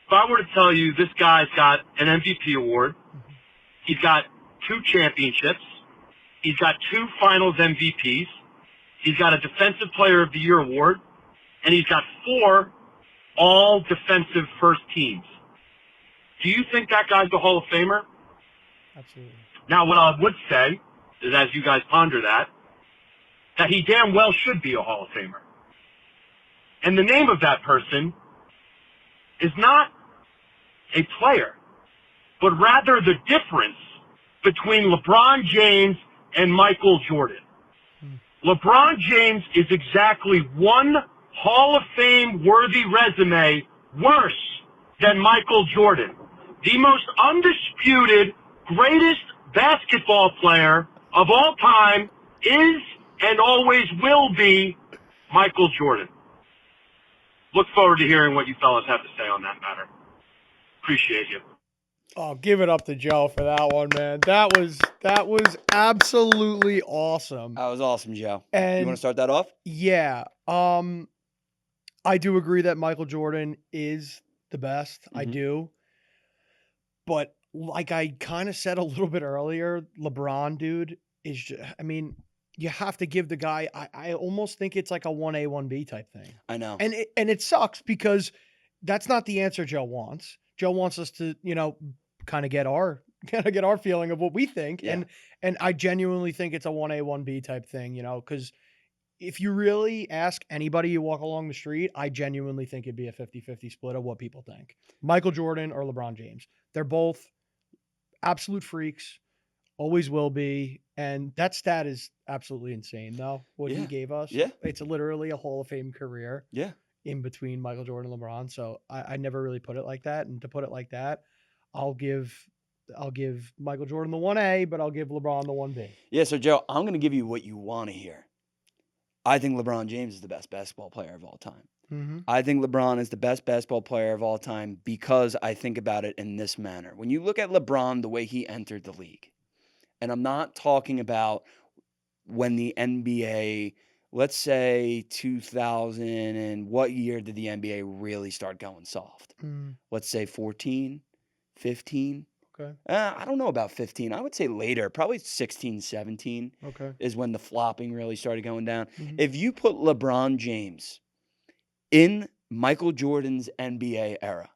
Speaker 1: if I were to tell you this guy's got an MVP award, he's got 2 championships, he's got 2 finals MVPs, he's got a Defensive Player of the Year award, and he's got 4 all defensive first teams. Do you think that guy's the Hall of Famer?
Speaker 3: Absolutely.
Speaker 1: Now, what I would say is, as you guys ponder that he damn well should be a Hall of Famer. And the name of that person is not a player, but rather the difference between LeBron James and Michael Jordan. LeBron James is exactly one Hall of Fame worthy resume worse than Michael Jordan, the most undisputed greatest basketball player of all time is and always will be Michael Jordan. look forward to hearing what you fellas have to say on that matter. Appreciate you.
Speaker 3: Oh, give it up to Joe for that one, man. That was absolutely awesome.
Speaker 2: That was awesome, Joe.
Speaker 3: And
Speaker 2: you want to start that off?
Speaker 3: Yeah. I do agree that Michael Jordan is the best. I do. But like I kind of said a little bit earlier, LeBron, dude, is just, I mean, you have to give the guy, I almost think it's like a 1A, 1B type thing.
Speaker 2: I know.
Speaker 3: And it sucks because that's not the answer Joe wants. Joe wants us to, kind of get our feeling of what we think.
Speaker 2: Yeah.
Speaker 3: And I genuinely think it's a 1A, 1B type thing, because if you really ask anybody you walk along the street, I genuinely think it'd be a 50-50 split of what people think. Michael Jordan or LeBron James. They're both absolute freaks, always will be. And that stat is absolutely insane, though, what he gave us.
Speaker 2: Yeah.
Speaker 3: It's literally a Hall of Fame career.
Speaker 2: Yeah.
Speaker 3: In between Michael Jordan and LeBron. So I never really put it like that. And to put it like that, I'll give Michael Jordan the 1A, but I'll give LeBron the 1B.
Speaker 2: Yeah, so Joe, I'm going to give you what you want to hear. I think LeBron James is the best basketball player of all time.
Speaker 3: Mm-hmm.
Speaker 2: I think LeBron is the best basketball player of all time because I think about it in this manner. When you look at LeBron, the way he entered the league, and I'm not talking about when the NBA, let's say 2000, and what year did the NBA really start going soft? Let's say 14, 15.
Speaker 3: Okay.
Speaker 2: I don't know about 15. I would say later, probably 16, 17 is when the flopping really started going down.
Speaker 3: Mm-hmm.
Speaker 2: If you put LeBron James in Michael Jordan's NBA era,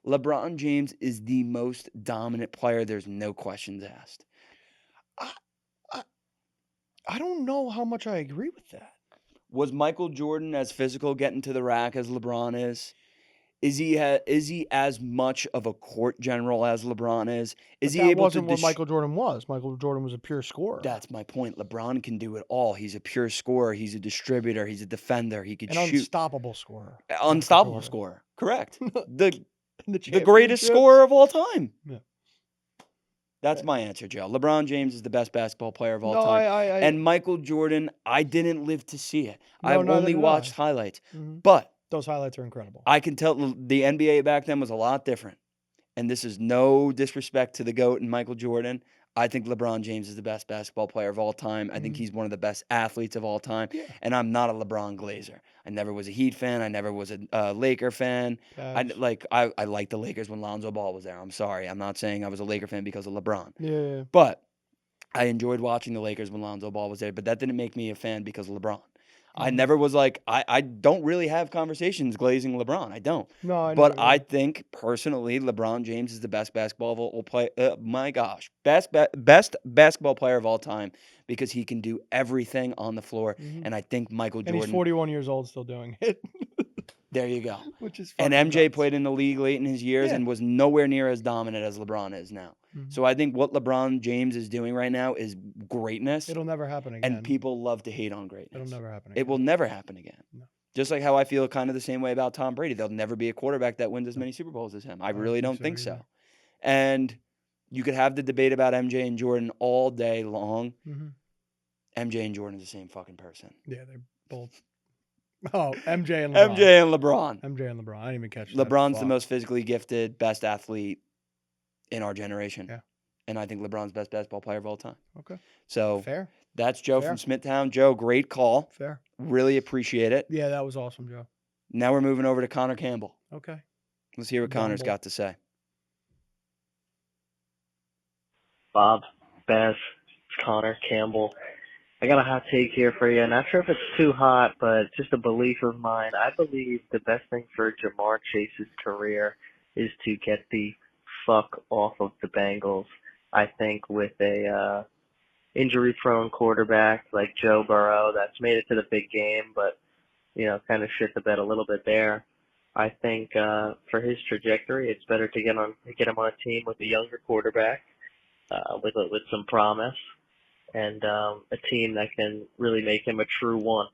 Speaker 2: LeBron James is the most dominant player. There's no questions asked.
Speaker 3: I don't know how much I agree with that.
Speaker 2: Was Michael Jordan as physical getting to the rack as LeBron is? Is he as much of a court general as LeBron is? Is he able to? That
Speaker 3: wasn't what Michael Jordan was. Michael Jordan was a pure scorer.
Speaker 2: That's my point. LeBron can do it all. He's a pure scorer. He's a distributor. He's a defender. He could shoot.
Speaker 3: Unstoppable scorer.
Speaker 2: Unstoppable scorer. Correct. The greatest scorer of all time. Yeah. That's my answer, Joe. LeBron James is the best basketball player of all time. And Michael Jordan, I didn't live to see it. I've only watched highlights.
Speaker 3: Mm-hmm.
Speaker 2: But
Speaker 3: those highlights are incredible.
Speaker 2: I can tell the NBA back then was a lot different. And this is no disrespect to the GOAT and Michael Jordan. I think LeBron James is the best basketball player of all time. I think he's one of the best athletes of all time. Yeah. And I'm not a LeBron glazer. I never was a Heat fan. I never was a Laker fan. I liked the Lakers when Lonzo Ball was there. I'm sorry. I'm not saying I was a Laker fan because of LeBron.
Speaker 3: Yeah.
Speaker 2: But I enjoyed watching the Lakers when Lonzo Ball was there. But that didn't make me a fan because of LeBron. I never was like, I don't really have conversations glazing LeBron. I don't.
Speaker 3: No, I know.
Speaker 2: But I think, personally, LeBron James is the best basketball player. Best basketball player of all time because he can do everything on the floor. Mm-hmm. And I think Michael Jordan.
Speaker 3: And he's 41 years old still doing it.
Speaker 2: There you go.
Speaker 3: Which is
Speaker 2: and MJ played in the league late in his years and was nowhere near as dominant as LeBron is now. Mm-hmm. So I think what LeBron James is doing right now is greatness.
Speaker 3: It'll never happen again.
Speaker 2: And people love to hate on greatness.
Speaker 3: It'll never happen again.
Speaker 2: It will never happen again.
Speaker 3: No.
Speaker 2: Just like how I feel kind of the same way about Tom Brady. There'll never be a quarterback that wins as many Super Bowls as him. I really don't think so. And you could have the debate about MJ and Jordan all day long. Mm-hmm. MJ and Jordan are the same fucking person.
Speaker 3: Yeah, they're both. Oh, MJ and LeBron.
Speaker 2: MJ and LeBron.
Speaker 3: MJ and LeBron. I didn't even catch that.
Speaker 2: LeBron's the most physically gifted, best athlete in our generation.
Speaker 3: Yeah.
Speaker 2: And I think LeBron's best basketball player of all time.
Speaker 3: Okay.
Speaker 2: So
Speaker 3: fair.
Speaker 2: That's Joe from Smithtown. Joe, great call.
Speaker 3: Fair.
Speaker 2: Really appreciate it.
Speaker 3: Yeah, that was awesome, Joe.
Speaker 2: Now we're moving over to Connor Campbell.
Speaker 3: Okay.
Speaker 2: Let's hear what Connor's got to say.
Speaker 4: Bob, Baz, it's Connor Campbell. I got a hot take here for you. Not sure if it's too hot, but just a belief of mine. I believe the best thing for Jamar Chase's career is to get the fuck off of the Bengals. I think with a injury-prone quarterback like Joe Burrow that's made it to the big game, but kind of shit the bed a little bit there. I think for his trajectory, it's better to get him on a team with a younger quarterback with some promise. And a team that can really make him a true one.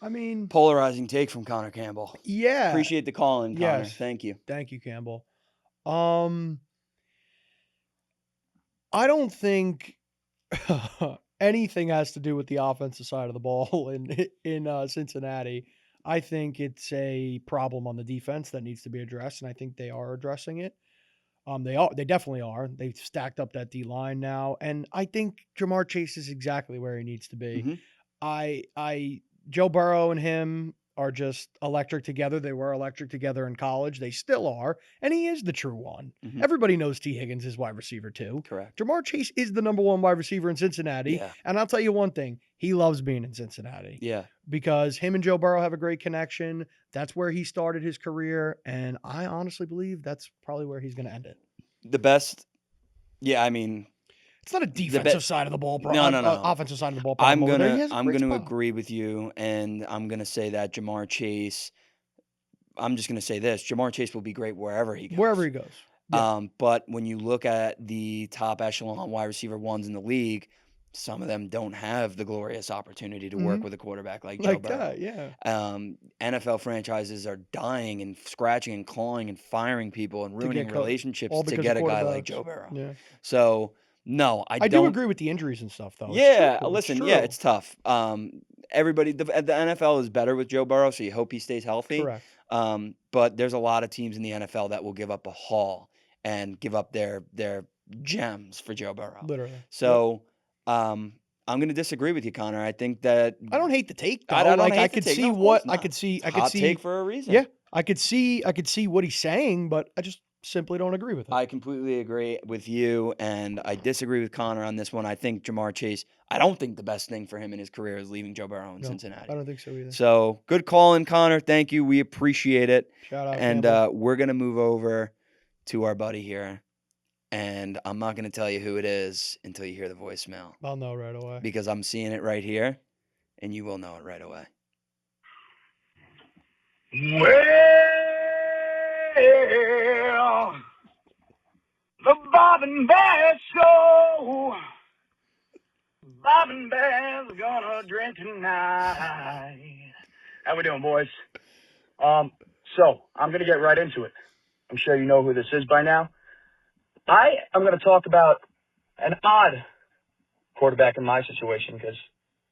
Speaker 3: I mean,
Speaker 2: polarizing take from Connor Campbell.
Speaker 3: Yeah,
Speaker 2: appreciate the call in, Connor.
Speaker 3: Yes.
Speaker 2: Thank you.
Speaker 3: Thank you, Campbell. I don't think anything has to do with the offensive side of the ball in Cincinnati, I think it's a problem on the defense that needs to be addressed, and I think they are addressing it. They definitely are. They've stacked up that D line now, and I think Jamar Chase is exactly where he needs to be. Joe Burrow and him are just electric together. They were electric together in college. They still are, and he is the true one. Everybody knows T. Higgins is wide receiver too.
Speaker 2: Correct.
Speaker 3: Jamar Chase is the number one wide receiver in Cincinnati,
Speaker 2: Yeah.
Speaker 3: and I'll tell you one thing: he loves being in Cincinnati.
Speaker 2: Yeah.
Speaker 3: Because him and Joe Burrow have a great connection. That's where he started his career, and I honestly believe that's probably where he's going to end it.
Speaker 2: The best. Yeah, I mean,
Speaker 3: it's not a defensive side of the ball
Speaker 2: problem. No.
Speaker 3: Offensive side of the ball problem.
Speaker 2: I'm gonna agree with you, and I'm gonna say that Jamar Chase. I'm just gonna say this: Jamar Chase will be great wherever he goes.
Speaker 3: Wherever he goes.
Speaker 2: Yeah. But when you look at the top echelon wide receiver ones in the league, some of them don't have the glorious opportunity to work with a quarterback like Joe Burrow.
Speaker 3: That, yeah.
Speaker 2: NFL franchises are dying and scratching and clawing and firing people and ruining relationships to get a guy like Joe Burrow.
Speaker 3: Yeah.
Speaker 2: So, no, I
Speaker 3: do agree with the injuries and stuff, though.
Speaker 2: Yeah, listen, it's tough. Everybody, the NFL is better with Joe Burrow, so you hope he stays healthy.
Speaker 3: Correct.
Speaker 2: But there's a lot of teams in the NFL that will give up a haul and give up their gems for Joe Burrow.
Speaker 3: Literally.
Speaker 2: So, I'm going to disagree with you, Connor. I think that
Speaker 3: I don't hate the take, though.
Speaker 2: I
Speaker 3: could see what I could see. I could see
Speaker 2: take for a reason.
Speaker 3: Yeah, I could see what he's saying, but I just simply don't agree with it.
Speaker 2: I completely agree with you, and I disagree with Connor on this one. I think Jamar Chase. I don't think the best thing for him in his career is leaving Joe Burrow in Cincinnati.
Speaker 3: I don't think so either.
Speaker 2: So good call in, Connor. Thank you. We appreciate it.
Speaker 3: Shout out.
Speaker 2: And we're gonna move over to our buddy here. And I'm not going to tell you who it is until you hear the voicemail.
Speaker 3: I'll know right away.
Speaker 2: Because I'm seeing it right here, and you will know it right away.
Speaker 5: Well, the Bob and Bass Show. Bob and Bass gonna drink tonight. How we doing, boys? So I'm going to get right into it. I'm sure you know who this is by now. I am going to talk about an odd quarterback in my situation because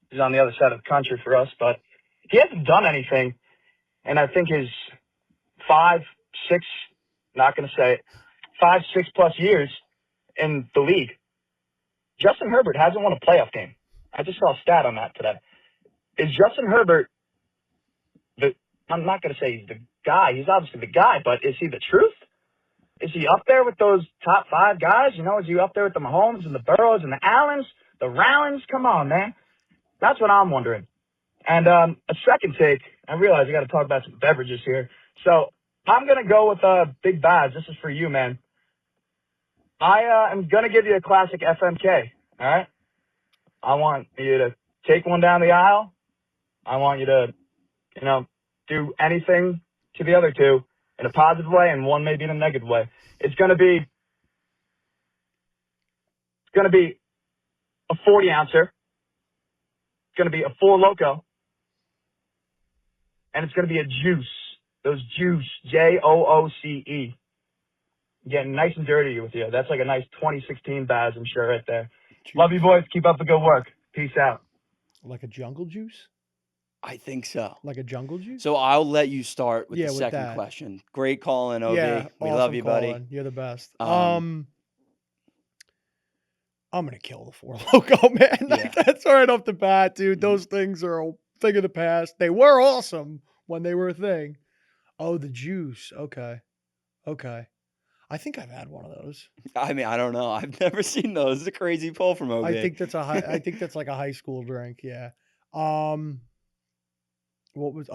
Speaker 5: he's on the other side of the country for us, but he hasn't done anything, and I think his 5, 6 plus years in the league, Justin Herbert hasn't won a playoff game. I just saw a stat on that today. Is Justin Herbert I'm not going to say he's the guy. He's obviously the guy, but is he the truth? Is he up there with those top 5 guys? You know, is he up there with the Mahomes and the Burrows and the Allens, the Rowlands? Come on, man. That's what I'm wondering. And a second take, I realize I got to talk about some beverages here. So I'm going to go with Big Baz. This is for you, man. I am going to give you a classic FMK, all right? I want you to take one down the aisle. I want you to, do anything to the other two in a positive way and one maybe in a negative way. It's going to be a 40-ouncer. It's going to be a Four Loko. And it's going to be a juice. Those juice, Jooce. Getting nice and dirty with you. That's like a nice 2016 Baz, I'm sure, right there. Juice. Love you, boys. Keep up the good work. Peace out.
Speaker 3: Like a jungle juice?
Speaker 2: I think so.
Speaker 3: Like a jungle juice?
Speaker 2: So I'll let you start with the second question. Great call in, OB.
Speaker 3: Yeah,
Speaker 2: we love you, buddy.
Speaker 3: You're the best. I'm going to kill the Four Loko, man.
Speaker 2: Yeah.
Speaker 3: That's right off the bat, dude. Those things are a thing of the past. They were awesome when they were a thing. Oh, the juice. Okay. I think I've had one of those.
Speaker 2: I mean, I don't know. I've never seen those. It's a crazy pull from OB.
Speaker 3: I think that's like a high school drink. Yeah. What was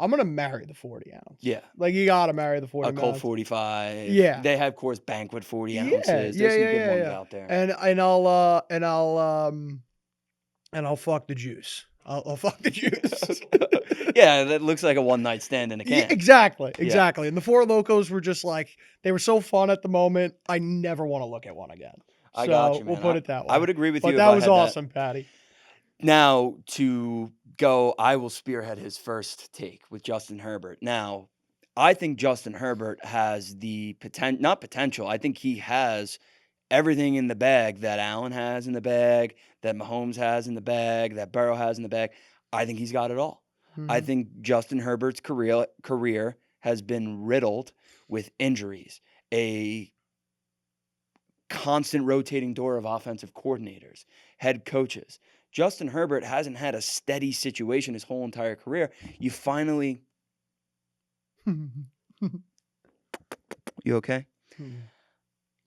Speaker 3: I'm gonna marry the 40 ounce.
Speaker 2: Yeah,
Speaker 3: like you gotta marry the 40.
Speaker 2: A Colt 45.
Speaker 3: Yeah,
Speaker 2: they have Coors Banquet 40 ounces. There's some good ones out there.
Speaker 3: And I'll fuck the juice. I'll fuck the juice.
Speaker 2: Yeah, that looks like a one night stand in a can.
Speaker 3: Yeah, exactly. Yeah. And the Four Locos were just like they were so fun at the moment. I never want to look at one again.
Speaker 2: I got you, man.
Speaker 3: We'll put it that way.
Speaker 2: I would agree with you.
Speaker 3: But that was awesome, Patty.
Speaker 2: Now to go, I will spearhead his first take with Justin Herbert. Now, I think Justin Herbert has the not potential. I think he has everything in the bag that Allen has in the bag, that Mahomes has in the bag, that Burrow has in the bag. I think he's got it all. I think Justin Herbert's career has been riddled with injuries, a constant rotating door of offensive coordinators, head coaches. Justin Herbert hasn't had a steady situation his whole entire career. You finally... You okay?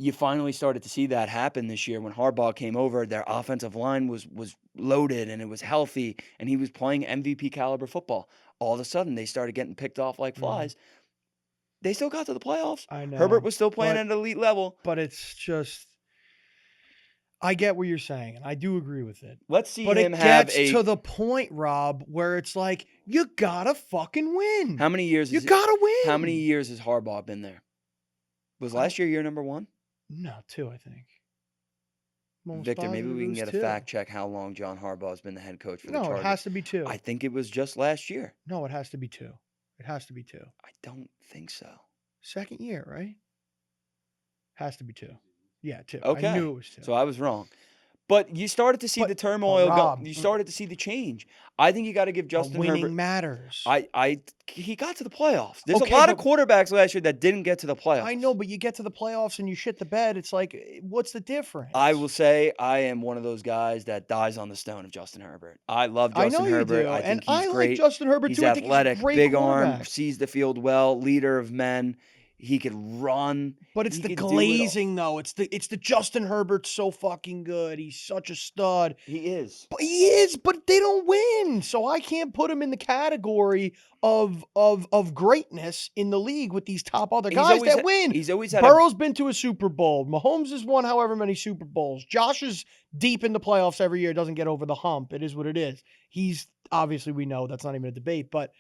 Speaker 2: You finally started to see that happen this year when Harbaugh came over. Their offensive line was loaded and it was healthy, and he was playing MVP caliber football. All of a sudden, they started getting picked off like flies. They still got to the playoffs.
Speaker 3: I know.
Speaker 2: Herbert was still playing at an elite level.
Speaker 3: But it's just, I get what you're saying, and I do agree with it.
Speaker 2: Let's see
Speaker 3: but
Speaker 2: him
Speaker 3: it
Speaker 2: have
Speaker 3: gets to the point, Rob, where it's like, you gotta fucking win.
Speaker 2: How many years?
Speaker 3: You gotta win.
Speaker 2: How many years has Harbaugh been there? Was last year number 1?
Speaker 3: No, 2, I think.
Speaker 2: Victor, maybe we can get a fact check how long John Harbaugh has been the head coach for the Chargers.
Speaker 3: No, it has to be 2.
Speaker 2: I think it was just last year.
Speaker 3: No, it has to be 2. It has to be 2.
Speaker 2: I don't think so.
Speaker 3: Second year, right? Has to be 2. Yeah, 2.
Speaker 2: Okay.
Speaker 3: I knew it was 2.
Speaker 2: So I was wrong. But you started to see the turmoil
Speaker 3: Rob,
Speaker 2: go. You started to see the change. I think you got to give Justin
Speaker 3: winning
Speaker 2: Herbert.
Speaker 3: matters.
Speaker 2: He got to the playoffs. There's a lot of quarterbacks last year that didn't get to the playoffs.
Speaker 3: I know, but you get to the playoffs and you shit the bed. It's like, what's the difference?
Speaker 2: I will say I am one of those guys that dies on the stone of Justin Herbert. I love Justin Herbert.
Speaker 3: Do.
Speaker 2: I think he's
Speaker 3: I
Speaker 2: great.
Speaker 3: Like Justin Herbert
Speaker 2: he's
Speaker 3: too.
Speaker 2: athletic,
Speaker 3: I think he's a great
Speaker 2: big arm,
Speaker 3: quarterback.
Speaker 2: sees the field well, leader of men. He could run.
Speaker 3: But it's the glazing, though. It's the Justin Herbert's so fucking good. He's such a stud.
Speaker 2: He is.
Speaker 3: But they don't win. So I can't put him in the category of greatness in the league with these top other guys that win.
Speaker 2: He's always had
Speaker 3: Burrow's been to a Super Bowl. Mahomes has won however many Super Bowls. Josh is deep in the playoffs every year, doesn't get over the hump. It is what it is. He's obviously, we know that's not even a debate, but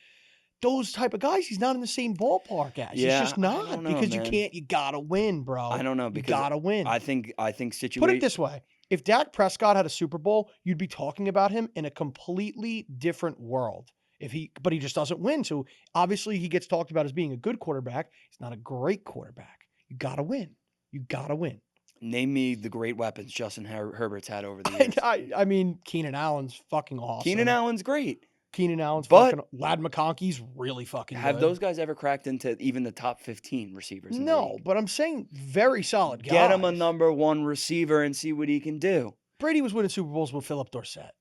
Speaker 3: those type of guys, he's not in the same ballpark as.
Speaker 2: Yeah,
Speaker 3: he's just not.
Speaker 2: I don't know,
Speaker 3: because
Speaker 2: man.
Speaker 3: you gotta win, bro.
Speaker 2: I don't know because
Speaker 3: you gotta win.
Speaker 2: I think situation.
Speaker 3: Put it this way. If Dak Prescott had a Super Bowl, you'd be talking about him in a completely different world. But he just doesn't win. So obviously he gets talked about as being a good quarterback. He's not a great quarterback. You gotta win. You gotta win.
Speaker 2: Name me the great weapons Justin Herbert's had over the years.
Speaker 3: I mean, Keenan Allen's fucking awesome.
Speaker 2: Keenan Allen's great.
Speaker 3: Keenan Allen's fucking... Lad McConkey's really fucking good.
Speaker 2: Have those guys ever cracked into even the top 15 receivers in the league?
Speaker 3: But I'm saying very solid guys.
Speaker 2: Get him a number 1 receiver and see what he can do.
Speaker 3: Brady was winning Super Bowls with Philip Dorsett.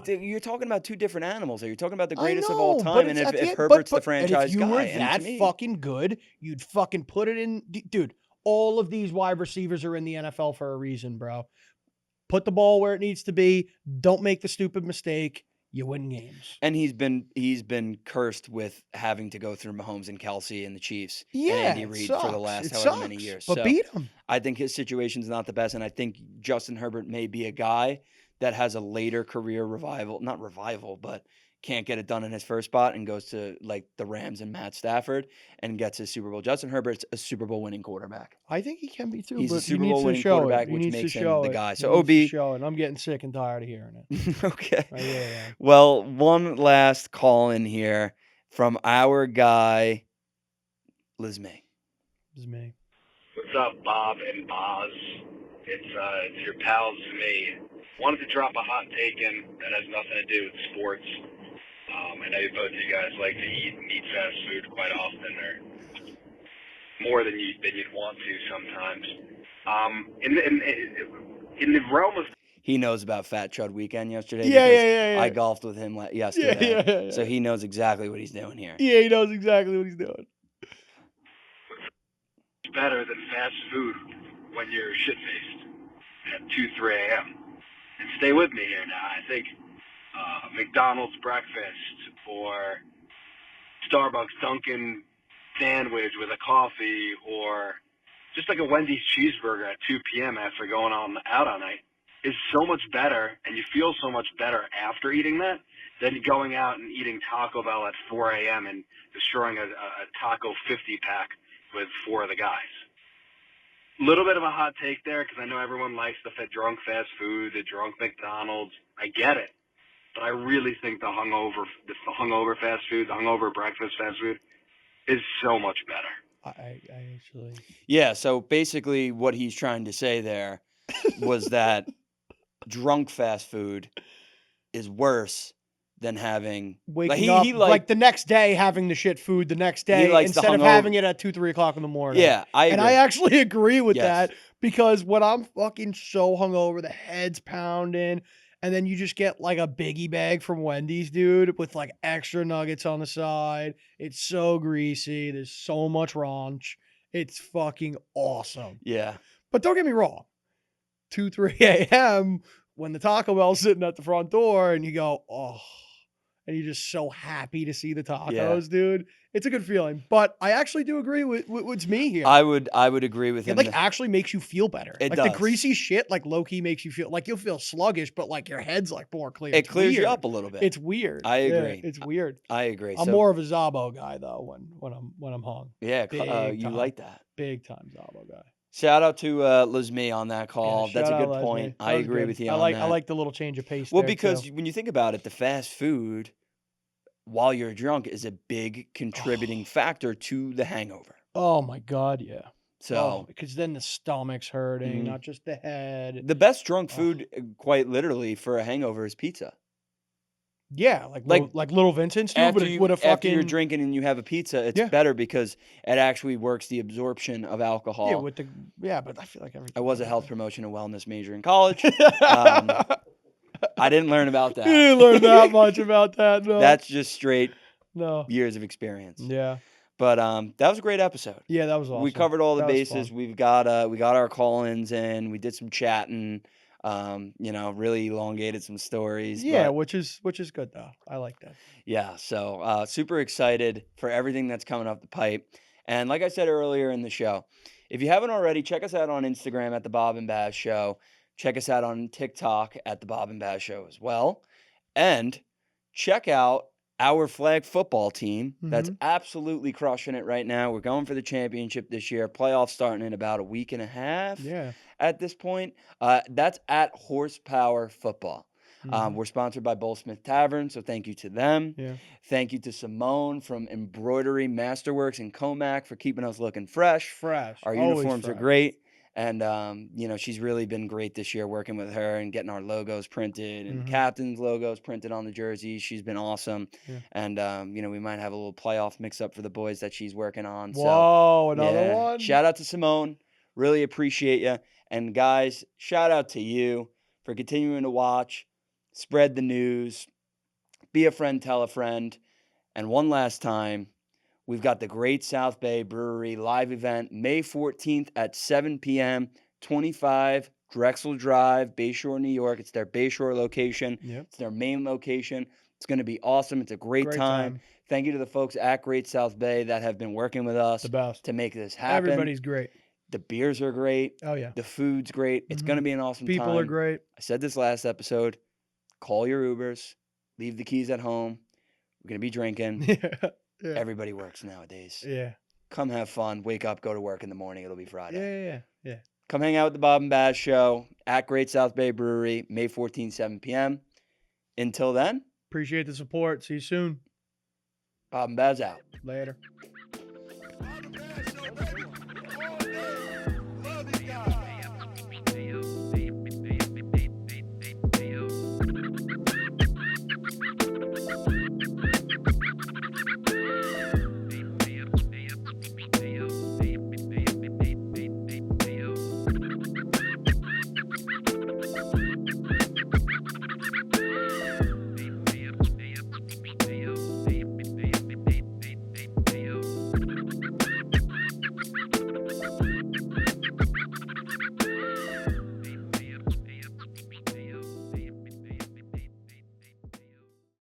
Speaker 2: You're talking about 2 different animals there. You're talking about the greatest of all time, and if Herbert's the franchise guy.
Speaker 3: If you were that fucking good, you'd fucking put it in... Dude, all of these wide receivers are in the NFL for a reason, bro. Put the ball where it needs to be. Don't make the stupid mistake. You win games.
Speaker 2: And he's been cursed with having to go through Mahomes and Kelsey and the Chiefs and Andy Reid for the last however many years.
Speaker 3: But beat him.
Speaker 2: I think his situation's not the best, and I think Justin Herbert may be a guy that has a later career but can't get it done in his first spot and goes to like the Rams and Matt Stafford and gets his Super Bowl. Justin Herbert's a Super Bowl winning quarterback.
Speaker 3: I think he can be too.
Speaker 2: He's
Speaker 3: but
Speaker 2: a Super Bowl winning quarterback, which makes him the guy. So OB,
Speaker 3: I'm getting sick and tired of hearing it.
Speaker 2: Okay.
Speaker 3: Yeah.
Speaker 2: Well, one last call in here from our guy, Liz May.
Speaker 1: What's up, Bob and Boz? It's your pals me. Wanted to drop a hot take in that has nothing to do with sports. I know both of you guys like to eat fast food quite often, or more than you'd want to sometimes. In the realm of
Speaker 2: he knows about Fat Chud Weekend yesterday.
Speaker 3: Yeah.
Speaker 2: I golfed with him yesterday,
Speaker 3: yeah.
Speaker 2: So he knows exactly what he's doing here.
Speaker 3: Yeah, he knows exactly what he's doing.
Speaker 1: It's better than fast food when you're shit-faced at 2-3 a.m. And stay with me here now. I think McDonald's breakfast or Starbucks Dunkin' sandwich with a coffee or just like a Wendy's cheeseburger at 2 p.m. after going out all night is so much better, and you feel so much better after eating that than going out and eating Taco Bell at 4 a.m. and destroying a Taco 50-pack with 4 of the guys. Little bit of a hot take there because I know everyone likes the drunk fast food, the drunk McDonald's. I get it. But I really think the hungover fast food, the hungover breakfast fast food is so much better.
Speaker 3: I actually.
Speaker 2: Yeah, so basically what he's trying to say there was that drunk fast food is worse than having
Speaker 3: Waking
Speaker 2: he
Speaker 3: up
Speaker 2: he
Speaker 3: like the next day, having the shit food the next day
Speaker 2: likes the
Speaker 3: instead of
Speaker 2: hungover-
Speaker 3: having it at 2-3 o'clock in the morning.
Speaker 2: Yeah, I agree.
Speaker 3: And I actually agree with
Speaker 2: Yes.
Speaker 3: that because when I'm fucking so hungover, the head's pounding, and then you just get like a biggie bag from Wendy's, dude, with like extra nuggets on the side. It's so greasy. There's so much ranch. It's fucking awesome.
Speaker 2: Yeah.
Speaker 3: But don't get me wrong. 2-3 a.m. when the Taco Bell's sitting at the front door and you go, oh, and you're just so happy to see the tacos, dude. It's a good feeling. But I actually do agree with what's me here.
Speaker 2: I would agree with
Speaker 3: It
Speaker 2: him.
Speaker 3: like actually makes you feel better.
Speaker 2: It
Speaker 3: like
Speaker 2: does.
Speaker 3: the greasy shit, like low key makes you feel like you'll feel sluggish, but like your head's like more clear.
Speaker 2: It
Speaker 3: It's
Speaker 2: clears you
Speaker 3: weird.
Speaker 2: up a little bit.
Speaker 3: It's weird.
Speaker 2: I
Speaker 3: Yeah,
Speaker 2: agree.
Speaker 3: it's weird.
Speaker 2: I agree.
Speaker 3: I'm more of a Zabo guy though when I'm hung.
Speaker 2: Yeah,
Speaker 3: Big
Speaker 2: you
Speaker 3: time.
Speaker 2: like that.
Speaker 3: Big time Zabo guy.
Speaker 2: Shout out to Lizme on that call.
Speaker 3: Yeah,
Speaker 2: That's a
Speaker 3: shout out
Speaker 2: good
Speaker 3: Leslie.
Speaker 2: point.
Speaker 3: That
Speaker 2: I
Speaker 3: was
Speaker 2: agree
Speaker 3: good.
Speaker 2: with you
Speaker 3: I
Speaker 2: on
Speaker 3: like
Speaker 2: that.
Speaker 3: I like the little change of pace.
Speaker 2: Well,
Speaker 3: there,
Speaker 2: because
Speaker 3: too.
Speaker 2: when you think about it, the fast food while you're drunk is a big contributing factor to the hangover.
Speaker 3: Oh my God, yeah.
Speaker 2: So
Speaker 3: because then the stomach's hurting,
Speaker 2: Mhm.
Speaker 3: not just the head.
Speaker 2: the best drunk food, quite literally, for a hangover is pizza.
Speaker 3: Yeah, like Little Vincent's, dude,
Speaker 2: After
Speaker 3: with a fucking.
Speaker 2: after you're drinking and you have a pizza, it's
Speaker 3: Yeah.
Speaker 2: better because it actually works the absorption of alcohol.
Speaker 3: Yeah, but I feel like everything.
Speaker 2: I was a health promotion and wellness major in college. I didn't learn about that.
Speaker 3: You didn't learn that much about that. No,
Speaker 2: That's just straight
Speaker 3: no.
Speaker 2: years of experience.
Speaker 3: Yeah,
Speaker 2: But that was a great episode.
Speaker 3: yeah, that was awesome.
Speaker 2: We covered all the
Speaker 3: That was
Speaker 2: bases.
Speaker 3: fun.
Speaker 2: We got our call-ins in. We did some chatting. Really elongated some stories.
Speaker 3: Yeah,
Speaker 2: but
Speaker 3: which is good though. I like that.
Speaker 2: yeah. So super excited for everything that's coming up the pipe. And like I said earlier in the show, if you haven't already, check us out on Instagram at the Bob and Baz Show. Check us out on TikTok at the Bob and Baz Show as well. And check out our flag football team that's absolutely crushing it right now. We're going for the championship this year. Playoffs starting in about a week and a half.
Speaker 3: Yeah.
Speaker 2: At this point. That's at Horsepower Football. We're sponsored by Bolesmith Tavern, so thank you to them.
Speaker 3: Yeah.
Speaker 2: Thank you to Simone from Embroidery Masterworks in Comac for keeping us looking fresh.
Speaker 3: Fresh.
Speaker 2: Our
Speaker 3: Always
Speaker 2: uniforms are
Speaker 3: fresh.
Speaker 2: great. And, she's really been great this year working with her and getting our logos printed and captain's logos printed on the jerseys. She's been awesome.
Speaker 3: Yeah.
Speaker 2: And, we might have a little playoff mix-up for the boys that she's working on.
Speaker 3: Whoa,
Speaker 2: So,
Speaker 3: another
Speaker 2: yeah.
Speaker 3: one?
Speaker 2: Shout out to Simone. Really appreciate you. And, guys, shout out to you for continuing to watch, spread the news, be a friend, tell a friend. And one last time, we've got the Great South Bay Brewery live event May 14th at 7 p.m., 25 Drexel Drive, Bayshore, New York. It's their Bayshore location.
Speaker 3: Yep.
Speaker 2: It's their main location. It's going to be awesome. It's a great time. Thank you to the folks at Great South Bay that have been working with us
Speaker 3: The best.
Speaker 2: to make this happen.
Speaker 3: Everybody's great.
Speaker 2: The beers are great.
Speaker 3: Oh, yeah.
Speaker 2: The food's great. It's going to be an awesome time.
Speaker 3: People are great.
Speaker 2: I said this last episode. Call your Ubers. Leave the keys at home. We're going to be drinking.
Speaker 3: Yeah.
Speaker 2: Everybody works nowadays.
Speaker 3: Yeah.
Speaker 2: Come have fun. Wake up. Go to work in the morning. It'll be Friday.
Speaker 3: Yeah.
Speaker 2: Come hang out with the Bob and Baz Show at Great South Bay Brewery, May 14th, 7 p.m. Until then,
Speaker 3: Appreciate the support. See you soon.
Speaker 2: Bob and Baz out.
Speaker 3: Later.
Speaker 6: Bob and Baz